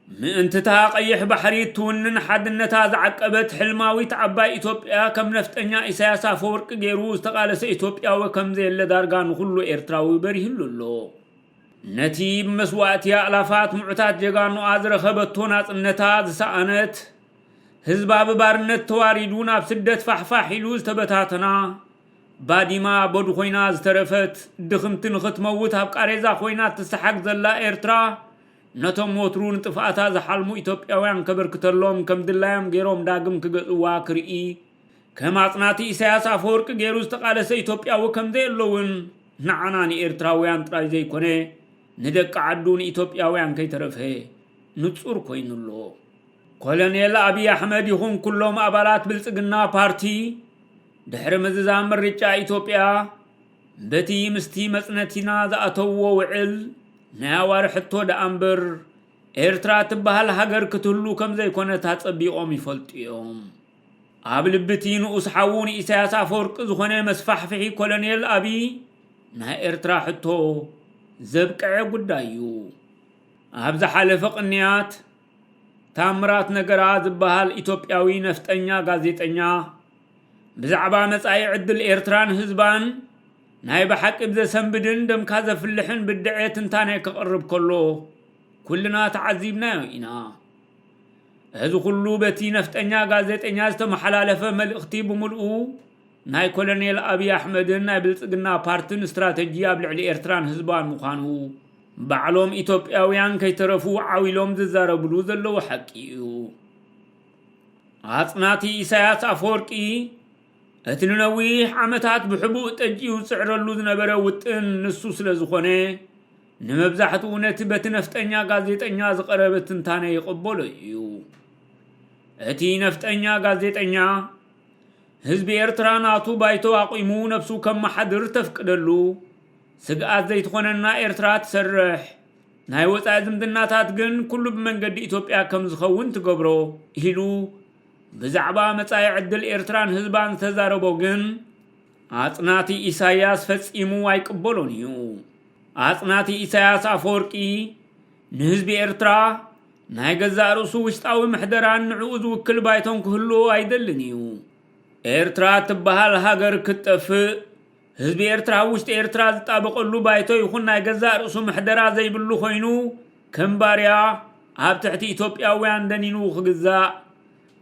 ምእንትታ ቀይሕ ባሕሪ ትውንን ሓድነታ ዝዓቀበት ሕልማዊት ዓባይ ኢትዮጵያ ከም ነፍጠኛ ኢሳያስ አፈወርቂ ገይሩ ዝተቃለሰ ኢትዮጵያዊ ከም ዘየለ ዳርጋ ንኹሉ ኤርትራዊ በሪህሉ ኣሎ ነቲ መስዋዕቲ ኣላፋት ሙዕታት ጀጋኑኣ ዝረኸበቶ ናጽነታ ዝሰኣነት ህዝባ ብባርነት ተዋሪዱ ናብ ስደት ፋሕፋሕ ኢሉ ዝተበታተና ባዲማ ቦድ ኮይና ዝተረፈት ድኽምቲ ንኽትመውት ኣብ ቃሬዛ ኮይና ትሰሓግ ዘላ ኤርትራ ነቶም ወትሩን ጥፍኣታ ዝሓልሙ ኢትዮጵያውያን ከበርክተሎም ከም ድላዮም ገይሮም ዳግም ክገጽዋ ክርኢ ከም አጽናቲ ኢሳያስ አፈወርቂ ገይሩ ዝተቃለሰ ኢትዮጵያዊ ከም ዘየለውን ንዓና ንኤርትራውያን ጥራይ ዘይኮነ ንደቂ ዓዱ ንኢትዮጵያውያን ከይተረፈ ንጹር ኮይኑሎ ኮሎኔል አብይ አሕመድ ይኹን ኩሎም ኣባላት ብልጽግና ፓርቲ ድሕሪ ምዝዛም ምርጫ ኢትዮጵያ በቲ ምስቲ መጽነቲና ዝኣተውዎ ውዕል ናይ ኣዋርሕቶ ደኣምበር ኤርትራ ትበሃል ሃገር ክትህሉ ከም ዘይኮነታ ጸቢቖም ይፈልጡ እዮም ኣብ ልብቲ ንኡስ ሓውን ኢሳያስ አፈወርቂ ዝኾነ መስፋሕፍሒ ኮሎኔል አብይ ናይ ኤርትራ ሕቶ ዘብቅዐ ጉዳይ እዩ ኣብ ዝሓለፈ ቅንያት ታምራት ነገራ ዝበሃል ኢትዮጵያዊ ነፍጠኛ ጋዜጠኛ ብዛዕባ መጻኢ ዕድል ኤርትራን ህዝባን ናይ በሓቂ ብዘሰንብድን ደምካ ዘፍልሕን ብድዕት እንታናይ ክቐርብ ከሎ ኩልና ተዓዚብናዮ ኢና እዚ ኩሉ በቲ ነፍጠኛ ጋዜጠኛ ዝተመሓላለፈ መልእኽቲ ብምልኡ ናይ ኮሎኔል አብይ አሕመድን ናይ ብልጽግና ፓርቲን ስትራቴጂ ኣብ ልዕሊ ኤርትራን ህዝባን ምዃኑ ባዕሎም ኢትዮጵያውያን ከይተረፉ ዓዊሎም ዝዛረብሉ ዘለዉ ሓቂ እዩ አጽናቲ ኢሳያስ አፈወርቂ እቲ ንነዊሕ ዓመታት ብሕቡእ ጠጅኡ ዝጽዕረሉ ዝነበረ ውጥን ንሱ ስለ ዝኾነ ንመብዛሕትኡ ነቲ በቲ ነፍጠኛ ጋዜጠኛ ዝቐረበ ትንታነ ይቕበሎ እዩ እቲ ነፍጠኛ ጋዜጠኛ ህዝቢ ኤርትራ ናቱ ባይቶ አቂሙ ነፍሱ ከም ማሕድር ተፍቅደሉ ስግኣት ዘይትኾነና ኤርትራ ትሰርሕ ናይ ወጻኢ ዝምድናታት ግን ኩሉ ብመንገዲ ኢትዮጵያ ከም ዝኸውን ትገብሮ ኢሉ ብዛዕባ መጻኢ ዕድል ኤርትራን ህዝባን ተዛረቦ ግን አጽናቲ ኢሳያስ ፈጺሙ ኣይቅበሎን እዩ አጽናቲ ኢሳያስ አፈወርቂ ንህዝቢ ኤርትራ ናይ ገዛ ርእሱ ውሽጣዊ ምሕደራን ንዕኡ ዝውክል ባይቶን ክህሉ ኣይደልን እዩ ኤርትራ ትበሃል ሃገር ክትጠፍእ ህዝቢ ኤርትራ ውሽጢ ኤርትራ ዝጣበቀሉ ባይቶ ይኹን ናይ ገዛ ርእሱ ምሕደራ ዘይብሉ ኮይኑ ከም ባርያ ኣብ ትሕቲ ኢትዮጵያውያን ደኒኑ ክግዛእ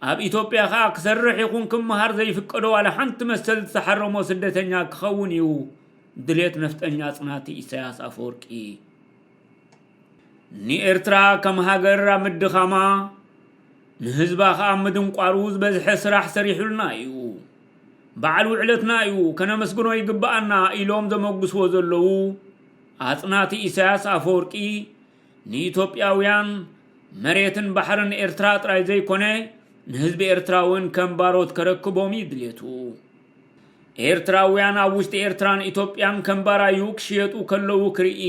ኣብ ኢትዮጵያ ከዓ ክሰርሕ ይኹን ክመሃር ዘይፍቀዶ ዋላ ሓንቲ መሰል ዝተሓረሞ ስደተኛ ክኸውን እዩ ድሌት ነፍጠኛ አጽናቲ ኢሳያስ አፈወርቂ ንኤርትራ ከም ሃገር ኣብ ምድኻማ ንህዝባ ከዓ ምድንቋሩ ዝበዝሐ ስራሕ ሰሪሑልና እዩ ባዕሉ ዕለትና እዩ ከነመስግኖ ይግባአና ኢሎም ዘመጉስዎ ዘለዉ አጽናቲ ኢሳያስ አፈወርቂ ንኢትዮጵያውያን መሬትን ባሕርን ኤርትራ ጥራይ ዘይኮነ ንህዝቢ ኤርትራውን ከም ባሮት ከረክቦም ይድልየቱ ኤርትራውያን ኣብ ውሽጢ ኤርትራን ኢትዮጵያን ከም ባራዩ ክሽየጡ ከለዉ ክርኢ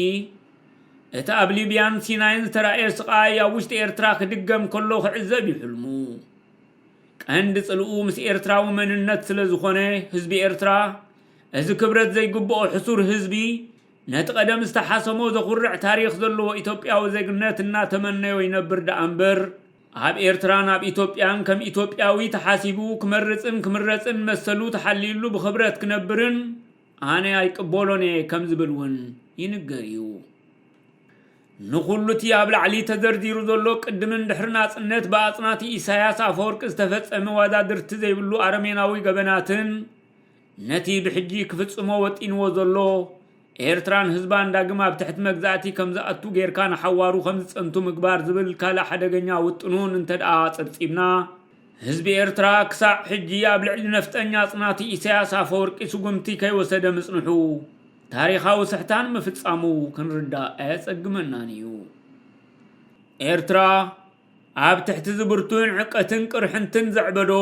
እቲ ኣብ ሊብያን ሲናይን ዝተራእየ ስቃይ ኣብ ውሽጢ ኤርትራ ክድገም ከሎ ክዕዘብ ይሕልሙ ቀንዲ ጽልኡ ምስ ኤርትራዊ መንነት ስለ ዝኾነ ህዝቢ ኤርትራ እዚ ክብረት ዘይግብኦ ሕሱር ህዝቢ ነቲ ቀደም ዝተሓሰሞ ዘኹርዕ ታሪኽ ዘለዎ ኢትዮጵያዊ ዜግነት እናተመነዮ ይነብር ደኣ እምበር ኣብ ኤርትራን ኣብ ኢትዮጵያን ከም ኢትዮጵያዊ ተሓሲቡ ክምረጽን መሰሉ ተሐሊሉ ብኽብረት ክነብርን ኣነ ኣይቅበሎን ከም ዝብልውን ይንገር እዩ ንኹሉ እቲ ኣብ ላዕሊ ተዘርዚሩ ዘሎ ቅድምን ድሕሪ ናጽነት ብኣጽናቲ ኢሳያስ ኣፈወርቂ ዝተፈጸመ ወዳድርቲ ዘይብሉ ኣረሜናዊ ገበናትን ነቲ ብሕጂ ክፍጽሞ ወጢንዎ ዘሎ ኤርትራን ህዝባን ዳግም ኣብ ትሕቲ መግዛእቲ ከም ዝኣቱ ጌርካ ንሓዋሩ ከም ዝጸንቱ ምግባር ዝብል ካልእ ሓደገኛ ውጥኑን እንተደኣ ጸብጺብና ህዝቢ ኤርትራ ክሳዕ ሕጂ ኣብ ልዕሊ ነፍጠኛ ኣጽናቲ ኢሳያስ ኣፈወርቂ ስጉምቲ ከይወሰደ ምጽንሑ ታሪኻዊ ስሕታን ምፍጻሙ ክንርዳእ ኣየጸግመናን እዩ ኤርትራ ኣብ ትሕቲ ዝብርቱን ዕቀትን ቅርሕንትን ዘዕበዶ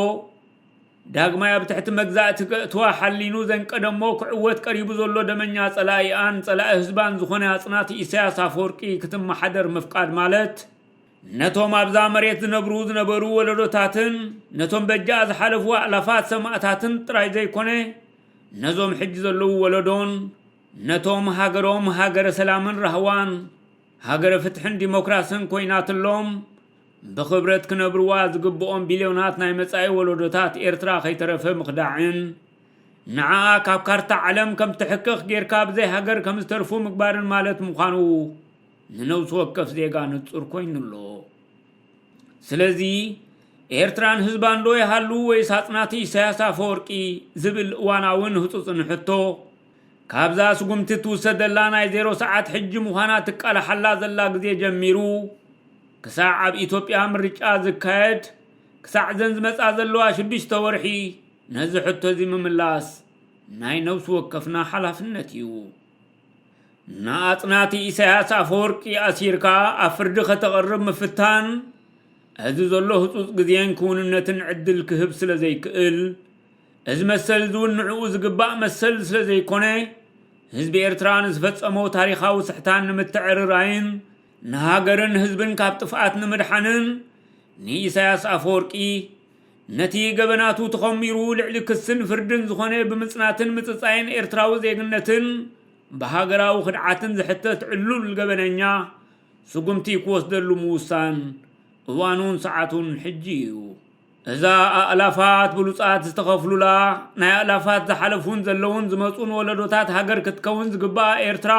ዳግማይ ኣብ ትሕቲ መግዛእቲ ክእትዋ ሓሊኑ ዘንቀደሞ ክዕወት ቀሪቡ ዘሎ ደመኛ ጸላኢኣን ጸላኢ ህዝባን ዝኾነ ኣጽናቲ ኢሳያስ ኣፈወርቂ ክትመሓደር ምፍቃድ ማለት ነቶም ኣብዛ መሬት ዝነበሩ ወለዶታትን ነቶም በጃ ዝሓለፉ ኣላፋት ሰማዕታትን ጥራይ ዘይኮነ ነዞም ሕጂ ዘለዉ ወለዶን ነቶም ሃገሮም ሃገረ ሰላምን ረህዋን ሃገረ ፍትሕን ዲሞክራስን ኮይናትሎም ብኽብረት ክነብርዋ ዝግብኦም ቢልዮናት ናይ መጻኢ ወለዶታት ኤርትራ ከይተረፈ ምኽዳዕን ንዓ ካብ ካርታ ዓለም ከም ትሕክኽ ጌርካ ብዘይ ሃገር ከም ዝተርፉ ምግባርን ማለት ምዃኑ ንነብሲ ወከፍ ዜጋ ንጹር ኮይኑሎ ስለዚ ኤርትራን ህዝባን ዶ ይሃሉ ወይስ ኣጽናቲ ኢሳያስ ኣፈወርቂ ዝብል እዋናውን ህጹጽን ሕቶ ካብዛ ስጉምቲ ትውሰደላ ናይ 0 ሰዓት ሕጂ ምዃና ትቃላሓላ ዘላ ግዜ ጀሚሩ ክሳዕ ኣብ ኢትዮጵያ ምርጫ ዝካየድ ክሳዕ ዘን ዝመጻ ዘለዋ 6 ወርሒ ነዚ ሕቶ እዚ ምምላስ ናይ ነብሲ ወከፍና ሓላፍነት እዩ ንኣጽናቲ ኢሳያስ ኣፈወርቂ ኣሲርካ ኣብ ፍርዲ ከተቐርብ ምፍታን እዚ ዘሎ ህጹጽ ግዜን ክውንነትን ዕድል ክህብ ስለ ዘይክእል እዚ መሰል ዝውንዕኡ ዝግባእ መሰል ስለ ዘይኮነ ህዝቢ ኤርትራ ንዝፈጸሞ ታሪኻዊ ስሕታን ንምትዕርራይን ንሃገርን ህዝብን ካብ ጥፍኣት ንምድሓንን ንኢሳያስ ኣፈወርቂ ነቲ ገበናቱ ተኸሚሩ ልዕሊ ክስን ፍርድን ዝኾነ ብምጽናትን ምጽጻይን ኤርትራዊ ዜግነትን ብሃገራዊ ክድዓትን ዝሕተት ዕሉል ገበነኛ ስጉምቲ ክወስደሉ ምውሳን እዋኑን ሰዓቱን ሕጂ እዩ እዛ ኣእላፋት ብሉጻት ዝተኸፍሉላ ናይ ኣእላፋት ዝሓለፉን ዘለውን ዝመጹን ወለዶታት ሃገር ክትከውን ዝግባእ ኤርትራ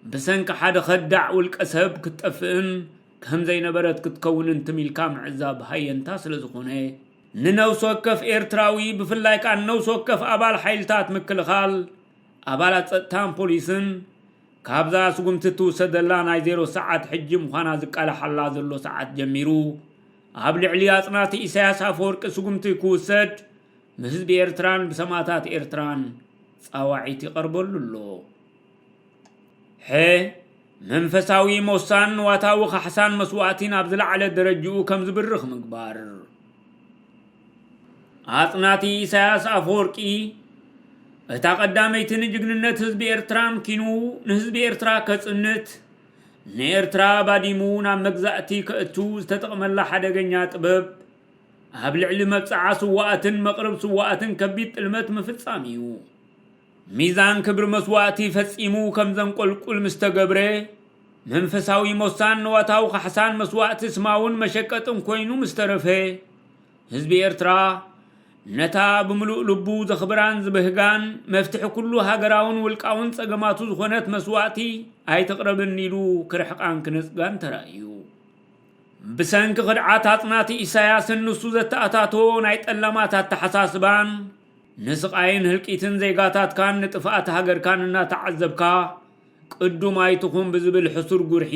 ብሰንኪ ሓደ ኸዳዕ ውልቀ ሰብ ክትጠፍእን ከም ዘይነበረት ክትከውንን ትሚልካ ምዕዛብ ሃየንታ ስለ ዝኾነ ንነብሲ ወከፍ ኤርትራዊ ብፍላይ ከዓ ንነብሲ ወከፍ ኣባል ሓይልታት ምክልኻል ኣባላት ጸጥታን ፖሊስን ካብዛ ስጉምቲ ትውሰደላ ናይ 0 ሰዓት ሕጂ ምዃና ዝቃላሓላ ዘሎ ሰዓት ጀሚሩ ኣብ ልዕሊ ኣጽናቲ ኢሳያስ ኣፈወርቂ ስጉምቲ ክውሰድ ብህዝቢ ኤርትራን ብሰማዕታት ኤርትራን ጻዋዒት ይቐርበሉ ኣሎ መንፈሳዊ ሞሳን ዋታዊ ካሕሳን መስዋዕቲ ናብ ዝለዓለ ደረጃኡ ከም ዝብርኽ ምግባር ኣጽናቲ ኢሳያስ ኣፈወርቂ እታ ቀዳመይቲ ንጅግንነት ህዝቢ ኤርትራን ኪኑ ንህዝቢ ኤርትራ ከጽንት ንኤርትራ ባዲሙ ናብ መግዛእቲ ክእቱ ዝተጠቕመላ ሓደገኛ ጥበብ ኣብ ልዕሊ መብጽዓ ስዋኣትን መቕረብ ስዋኣትን ከቢድ ጥልመት ምፍጻም እዩ ሚዛን ክብሪ መስዋዕቲ ፈጺሙ ከም ዘንቆልቁል ምስተገብረ መንፈሳዊ ሞሳን ንዋታዊ ካሕሳን መስዋዕቲ ስማውን መሸቀጥን ኮይኑ ምስተረፈ ህዝቢ ኤርትራ ነታ ብምሉእ ልቡ ዘኽብራን ዝበህጋን መፍትሒ ኩሉ ሃገራውን ውልቃውን ጸገማቱ ዝኾነት መስዋዕቲ ኣይተቕረብን ኢሉ ክርሕቃን ክነጽጋን ተራእዩ ብሰንኪ ኽድዓት ኣጽናቲ ኢሳያስን ንሱ ዘተኣታቶ ናይ ጠላማት ኣተሓሳስባን ንስቃይን ህልቂትን ዜጋታትካን ንጥፍኣት ሃገርካን እናተዓዘብካ ቅዱም ኣይትኹም ብዝብል ሕሱር ጉርሒ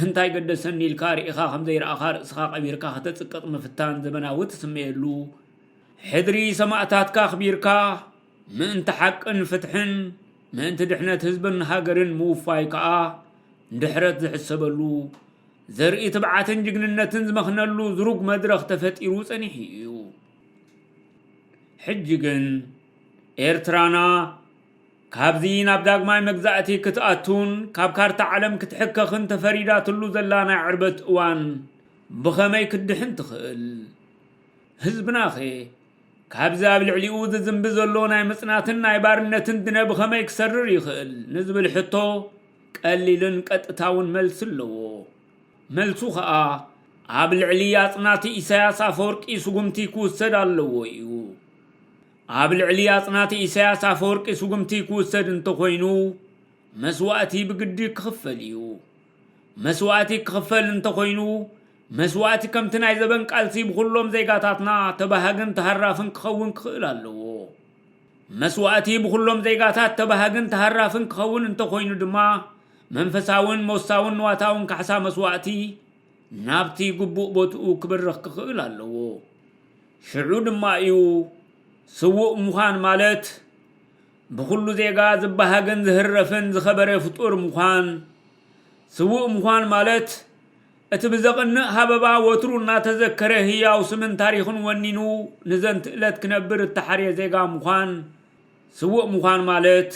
እንታይ ገደሰኒ ኢልካ ርኢኻ ከም ዘይረኣኻ ርእስኻ ቀቢርካ ከተጽቅቕ ምፍታን ዘመናዊ ትስመየሉ ሕድሪ ሰማዕታትካ ኽቢርካ ምእንቲ ሓቅን ፍትሕን ምእንቲ ድሕነት ህዝብን ሃገርን ምውፋይ ከዓ ድሕረት ዝሕሰበሉ ዘርኢ ትብዓትን ጅግንነትን ዝመኽነሉ ዝሩግ መድረኽ ተፈጢሩ ጸኒሕ እዩ ሕጂ ግን ኤርትራና ካብዚ ናብ ዳግማይ መግዛእቲ ክትኣቱን ካብ ካርታ ዓለም ክትሕከኽን ተፈሪዳትሉ ዘላ ናይ ዕርበት እዋን ብኸመይ ክድሕን ትኽእል ህዝብና ኸ ካብዚ ኣብ ልዕሊኡ ዝዝንቢ ዘሎ ናይ ምጽናትን ናይ ባርነትን ድነ ብኸመይ ክሰርር ይኽእል ንዝብል ሕቶ ቀሊልን ቀጥታውን መልሲ ኣለዎ መልሱ ከዓ ኣብ ልዕሊ ኣጽናቲ ኢሳያስ ኣፈወርቂ ስጉምቲ ክውሰድ ኣለዎ እዩ። ኣብ ልዕሊ ኣጽናቲ ኢሳያስ ኣፈወርቂ ስጉምቲ ክውሰድ እንተኾይኑ መስዋእቲ ብግዲ ክኽፈል እዩ። መስዋእቲ ክኽፈል እንተኾይኑ መስዋእቲ ከምቲ ናይ ዘበን ቃልሲ ብኩሎም ዜጋታትና ተባሃግን ተሃራፍን ክኸውን ክኽእል ኣለዎ። መስዋእቲ ብኩሎም ዜጋታት ተባሃግን ተሃራፍን ክኸውን እንተኾይኑ ድማ መንፈሳውን መወሳውን ንዋታውን ካሕሳ መስዋእቲ ናብቲ ግቡእ ቦትኡ ክበርኽ ክኽእል ኣለዎ። ሽዑ ድማ እዩ ስውእ ምዃን ማለት ብኩሉ ዜጋ ዝበሃግን ዝህረፍን ዝኸበረ ፍጡር ምዃን። ስውእ ምዃን ማለት እቲ ብዘቕንእ ሃበባ ወትሩ እናተዘከረ ህያው ስምን ታሪኽን ወኒኑ ንዘንቲ ዕለት ክነብር እተሓርየ ዜጋ ምዃን። ስውእ ምዃን ማለት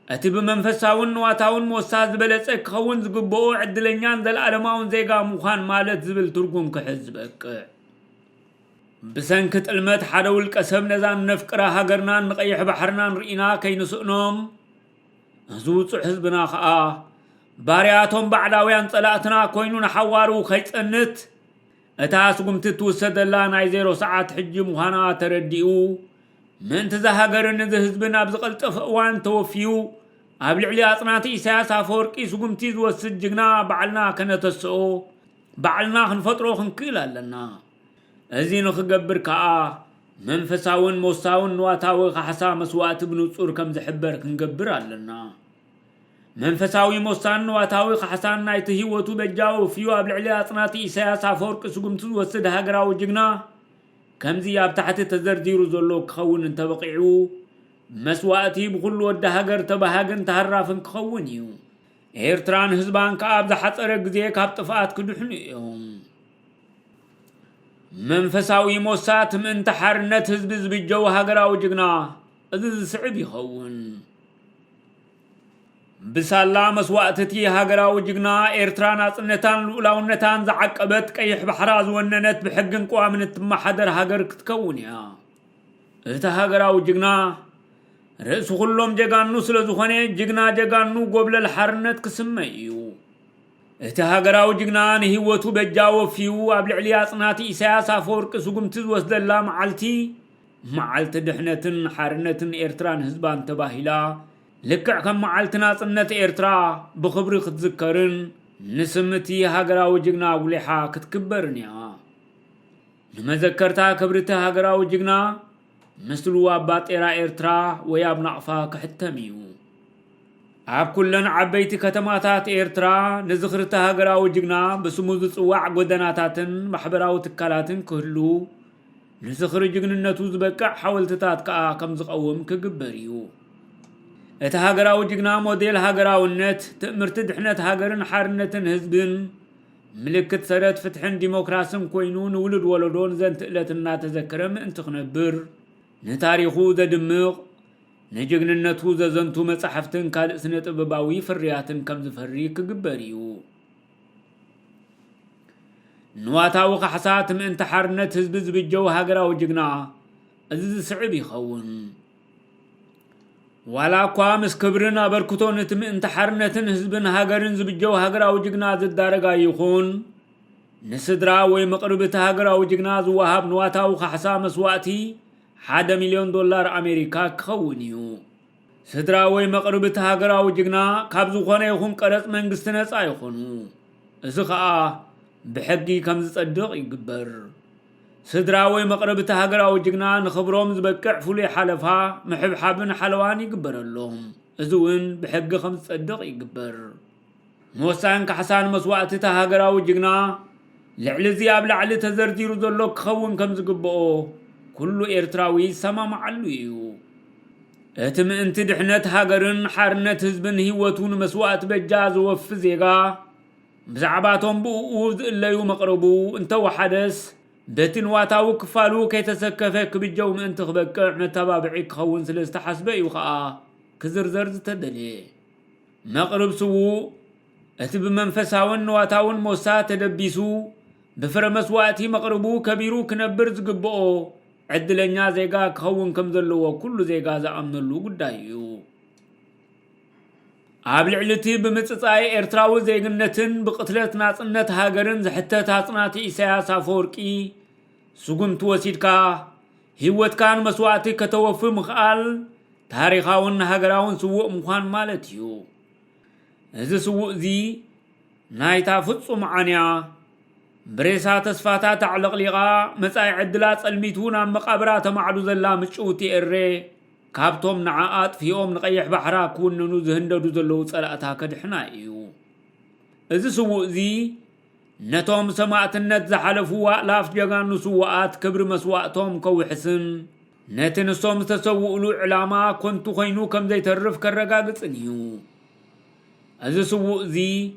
እቲ ብመንፈሳውን ንዋታውን መወሳት ዝበለጸ ክኸውን ዝግብኦ ዕድለኛን ዘለዓለማውን ዜጋ ምዃን ማለት ዝብል ትርጉም ክሕዝ ዝበቅዕ። ብሰንኪ ጥልመት ሓደ ውልቀ ሰብ ነዛን ነፍቅራ ሃገርናን ንቀይሕ ባሕርናን ርኢና ከይንስእኖም እዚ ውፁእ ህዝብና ከዓ ባርያቶም ባዕዳውያን ጸላእትና ኮይኑ ንሓዋሩ ከይጸንት እታ ስጉምቲ ትውሰደላ ናይ 0 ሰዓት ሕጂ ምዃና ተረዲኡ ምእንቲ ዝሃገርን እዚ ህዝብን ኣብ ዝቐልጠፈ እዋን ተወፊዩ ኣብ ልዕሊ ኣጽናቲ ኢሳያስ ኣፈወርቂ ስጉምቲ ዝወስድ ጅግና ባዕልና ከነተስኦ ባዕልና ክንፈጥሮ ክንክእል ኣለና። እዚ ንኽገብር ከዓ መንፈሳውን መወሳውን ንዋታዊ ካሕሳ መስዋእቲ ብንጹር ከም ዝሕበር ክንገብር ኣለና። መንፈሳዊ መወሳን ንዋታዊ ካሕሳን ናይቲ ህይወቱ በጃው ወፊዩ ኣብ ልዕሊ ኣጽናቲ ኢሳያስ ኣፈወርቂ ስጉምቲ ዝወስድ ሃገራዊ ጅግና ከምዚ ኣብ ታሕቲ ተዘርዲሩ ዘሎ ክኸውን እንተበቂዑ መስዋእቲ ብኩሉ ወዲ ሃገር ተባሃግን ተሃራፍን ክኸውን እዩ። ኤርትራን ህዝባን ከዓ ኣብ ዝሓፀረ ግዜ ካብ ጥፍኣት ክድሕኑ እዮም። መንፈሳዊ መወሳት ምእንቲ ሓርነት ህዝቢ ዝብጀው ሃገራዊ ጅግና እዚ ዝስዕብ ይኸውን። ብሳላ መስዋእትቲ ሃገራዊ ጅግና ኤርትራ ናጽነታን ልኡላውነታን ዝዓቀበት ቀይሕ ባሕራ ዝወነነት ብሕግን ቀዋምን እትመሓደር ሃገር ክትከውን እያ። እቲ ሃገራዊ ጅግና ርእሲ ኩሎም ጀጋኑ ስለ ዝኾነ ጅግና ጀጋኑ ጎብለል ሓርነት ክስመ እዩ። እቲ ሃገራዊ ጅግና ንህይወቱ በጃ ወፊዩ ኣብ ልዕሊ ኣጽናቲ ኢሳያስ ኣፈወርቂ ስጉምቲ ዝወስደላ መዓልቲ ድሕነትን ሓርነትን ኤርትራን ህዝባን ተባሂላ ልክዕ ከም መዓልቲ ናጽነት ኤርትራ ብኽብሪ ክትዝከርን ንስምቲ ሃገራዊ ጅግና ጉሊሓ ክትክበርን እያ። ንመዘከርታ ክብርቲ ሃገራዊ ጅግና ምስሉ ኣብ ባጤራ ኤርትራ ወይ ኣብ ናቕፋ ክሕተም እዩ። ኣብ ኩለን ዓበይቲ ከተማታት ኤርትራ ንዝኽርቲ ሃገራዊ ጅግና ብስሙ ዝጽዋዕ ጎደናታትን ማሕበራዊ ትካላትን ክህሉ ንዝኽሪ ጅግንነቱ ዝበቅዕ ሓወልትታት ከዓ ከም ዝቐውም ክግበር እዩ። እቲ ሃገራዊ ጅግና ሞዴል ሃገራውነት ትእምርቲ ድሕነት ሃገርን ሓርነትን ህዝብን ምልክት ሰረት ፍትሕን ዲሞክራስን ኮይኑ ንውልድ ወለዶን ዘንቲ ዕለት እናተዘከረ ምእንቲ ክነብር ንታሪኹ ዘድምቕ ንጅግንነቱ ዘዘንቱ መጻሕፍትን ካልእ ስነ ጥበባዊ ፍርያትን ከም ዝፈሪ ክግበር እዩ። ንዋታዊ ካሕሳት ምእንቲ ሓርነት ህዝቢ ዝብጀው ሃገራዊ ጅግና እዚ ዝስዕብ ይኸውን። ዋላ እኳ ምስ ክብርን ኣበርክቶን እቲ ምእንቲ ሓርነትን ህዝብን ሃገርን ዝብጀው ሃገራዊ ጅግና ዝዳረጋ ይኹን ንስድራ ወይ መቕርብቲ ሃገራዊ ጅግና ዝወሃብ ንዋታዊ ካሕሳ መስዋእቲ $1 ሚልዮን ኣሜሪካ ክኸውን እዩ። ስድራ ወይ መቕርብቲ ሃገራዊ ጅግና ካብ ዝኾነ ይኹን ቀረጽ መንግስቲ ነፃ ይኾኑ። እዚ ከዓ ብሕጊ ከም ዝጸድቕ ይግበር። ስድራ ወይ መቕረብቲ ሃገራዊ ጅግና ንኽብሮም ዝበቅዕ ፍሉይ ሓለፋ ምሕብሓብን ሓለዋን ይግበረሎም። እዚ እውን ብሕጊ ከም ዝጸድቕ ይግበር። ንወሳን ካሕሳን መስዋእትቲ ሃገራዊ ጅግና ልዕሊ እዚ ኣብ ላዕሊ ተዘርዲሩ ዘሎ ክኸውን ከም ዝግብኦ ኩሉ ኤርትራዊ ሰማማዓሉ እዩ። እቲ ምእንቲ ድሕነት ሃገርን ሓርነት ህዝብን ህይወቱ ንመስዋእቲ በጃ ዝወፊ ዜጋ ብዛዕባቶም ብእኡ ዝእለዩ መቕረቡ እንተወሓደስ በቲ ንዋታዊ ክፋሉ ከይተሰከፈ ክብጀው ምእንቲ ክበቅዕ መተባብዒ ክኸውን ስለ ዝተሓስበ እዩ ከዓ ክዝርዘር ዝተደልየ። መቕርብ ስውእ እቲ ብመንፈሳውን ንዋታውን መወሳት ተደቢሱ ብፍረ መስዋእቲ መቕርቡ ከቢሩ ክነብር ዝግብኦ ዕድለኛ ዜጋ ክኸውን ከም ዘለዎ ኩሉ ዜጋ ዝኣምነሉ ጉዳይ እዩ። قبل علتي بمتصاي إرتراو زيغنتن بقتلت ناصنت هاجرن زحتت هاصناتي إسياس أفورقي سجون توسيدكا هيوت كان مسواتي كتوفي مخال تاريخاون هاجراون سوء مخان مالتيو إذا سوء ذي نايتا فتسو معانيا بريسا تسفاتا تعلق لغا مساي عدلات الميتونا مقابرات معدو زلا مشوتي إري كابتوم نعاقات في يوم نقيح بحرا كون نزهندو زلو صلاتا كدحنا إيو إذا سوء ذي نتوم سماعت النت زحلفوا لاف جغانو سوءات كبر مسواتهم كوي حسن نتنسوم تسوؤلو علامة كنتو خينو كم زي ترف كالرقاقت انيو إذا سوء ذي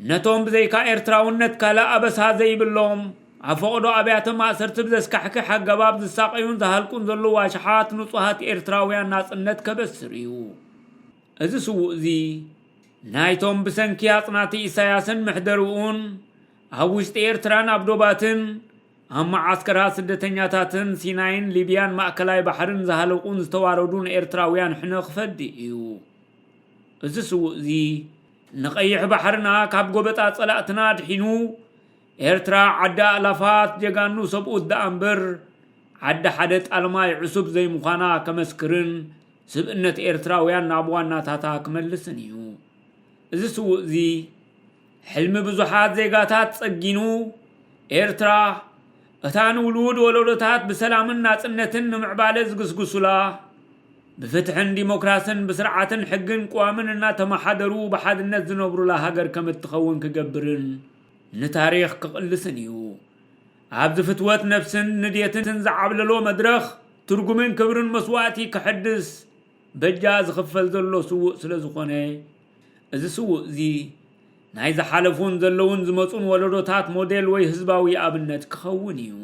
نتوم بزيكا إرتراون نت كالا أبس هذي باللوم عفقدو أبياتم أسرت بزيس كحكي حق باب الساقيون زهالكون ذلو واشحات نصوهات إرتراويان ناس النت كبسريو إذا سوء ذي نايتوم بسنكيات ناتي إساياسن محدرون هاوشت إرتران أبدوباتن هم عسكرات سدتنياتاتن سيناين ليبيان مأكلاي بحرن زهالقون زتواردون إرتراويان حنخ فدئيو إذا سوء ذي نقيح بحرنا كاب قبطات صلاتنا دحينو إرترا عدا ألافات جغانو سبقود دا أمبر عدا حدث ألماي عصب زي مخانا كمسكرن سبقنت إرتراويان نابوان ناتاتا كملسنيو إذا سوء ذي حلم بزحات زيغاتات سجينو إرترا أتان ولود ولودتات بسلام الناس النتن معبالز قسقسلا بفتحن ديمقراسن بسرعة حقن قوامن النا تمحادرو بحاد الناس زنوبرو لا هاجر كمتخون كقبرن نتاريخ كقلسنيو عبد فتوات نفسن نديتن زعب للو مدرخ ترجمين كبرن مسواتي كحدث بجاز خفل ذلو سوء سلزخونه إذا سوء ذي نايز حالفون ذلون زمطون ولدوتات موديل وي هزباوي أبنت كخونيو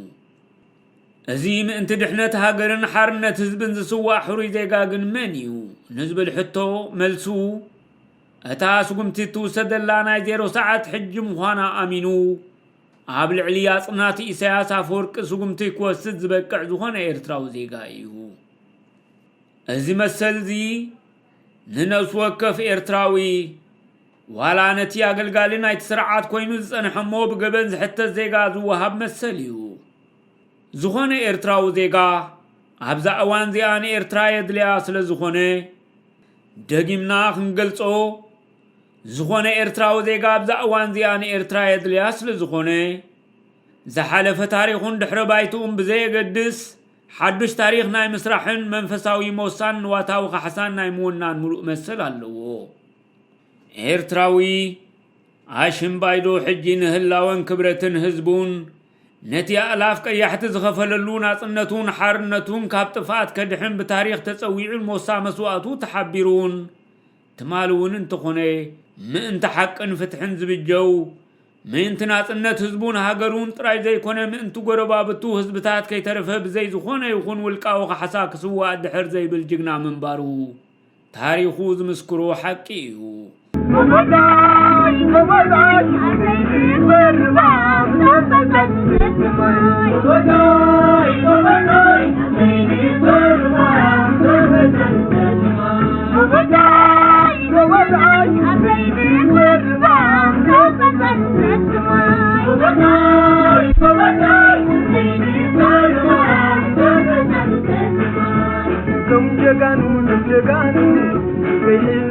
أزيم انت دحنت هاجرن حارنت هزبن زسوا حوري زيقاقن منيو نزب الحتو ملسو أتاس قمتتو سدلانا زيرو ساعة حج مخانا أمينو عابل علياس ناتي إسياسا فورك سقمتي كوستد زبكع زخانا إرتراو زيقايو أزي مسل ذي ننس وكف إرتراوي ولا نتي أقلقالنا يتسرعات كوينوز أنحمو بقبنز حتى زيقا زوهاب مسليو زخونه إرتراو زيقا عبزا أوان زيان إرتراي دليا سل زخونه دقيمنا خنقلصو زخونه إرتراو زيقا عبزا أوان زيان إرتراي دليا سل زخونه زحالف تاريخون دحر بايتون بزي قدس حدش تاريخ ناي مسرحن منفساوي موسان واتاو حسان ناي مونان ملوء مسل اللو إرتراوي عاشم بايدو حجين هلاوان كبرتن هزبون نتي ألاف كيحت زغفل اللونا صنتون حارنتون كابتفات كدحن بتاريخ تسويع الموسى مسواتو تحبيرون تمالون انتخوني من تحق انفتحن زبجو من تناصنت هزبون هاجرون طراي زي كونه من تو غربابتو هزبتات كي ترفه بزي زخونه يخون ولقاو حساك سوا دحر زي بالجغنا منبارو تاريخو زمسكرو حقيو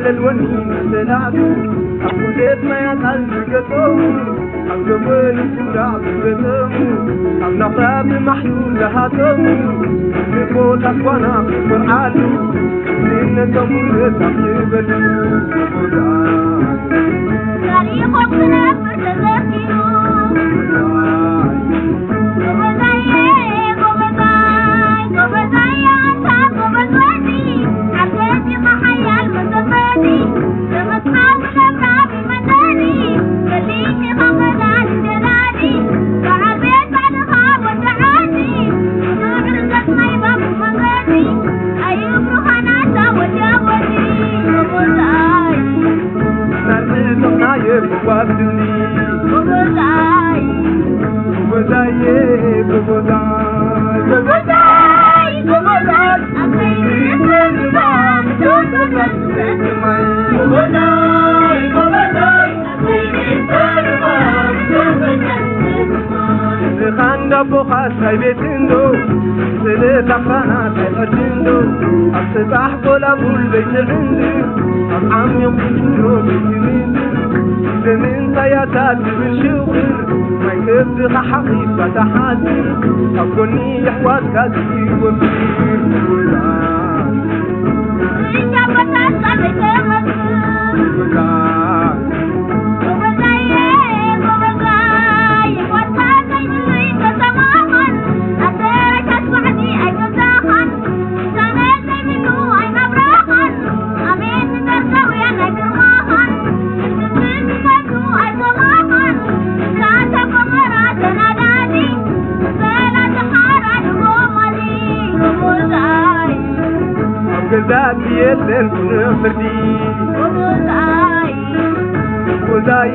الونين سلعتو أبودت ما يطال بقطو أبدوين سرع بقطمو أبنحراب محلول لهاتمو بفوت أخوانا فرعالو لإن تمور تقيبل تاريخ وقتنا فرتذكيو I'm دابو خاصاي بيتندو سلة خانا تقدندو أصبح بولا بول بيت عندي أطعم يوم يجنو بيتمندو زمن طياتات بالشغل ما يكبر حقيقة تحدي أكوني يحوات كاتي وبير وزان إيجا بتاسا بيتمندو وزان Gozai yellen fırdi Gozai Gozai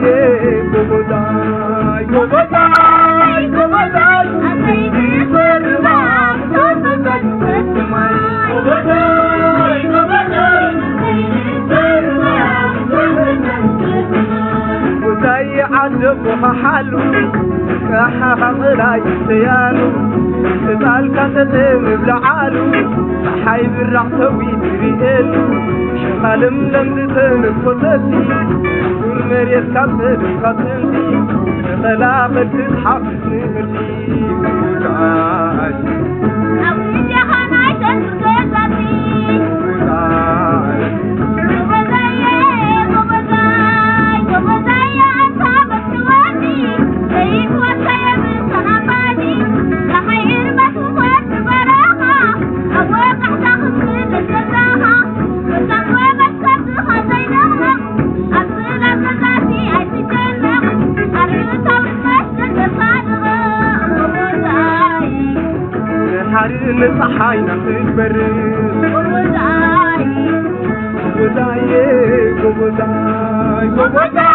Gozai Gozai Gozai Asaydi fırvam Gozai Gozai Gozai Gozai عجبها حلو كحها غلاي سيانو تبال كتتم بلعالو حي بالرعتوي تريقلو شغالم لمدتن بخطتي دور مريت كبت بخطنتي خلاقت تتحق نمرتي وزاي أولي جهانا تنسكتي وزاي حرير نصحينا تتبرز وزاي وزاي وزاي وزاي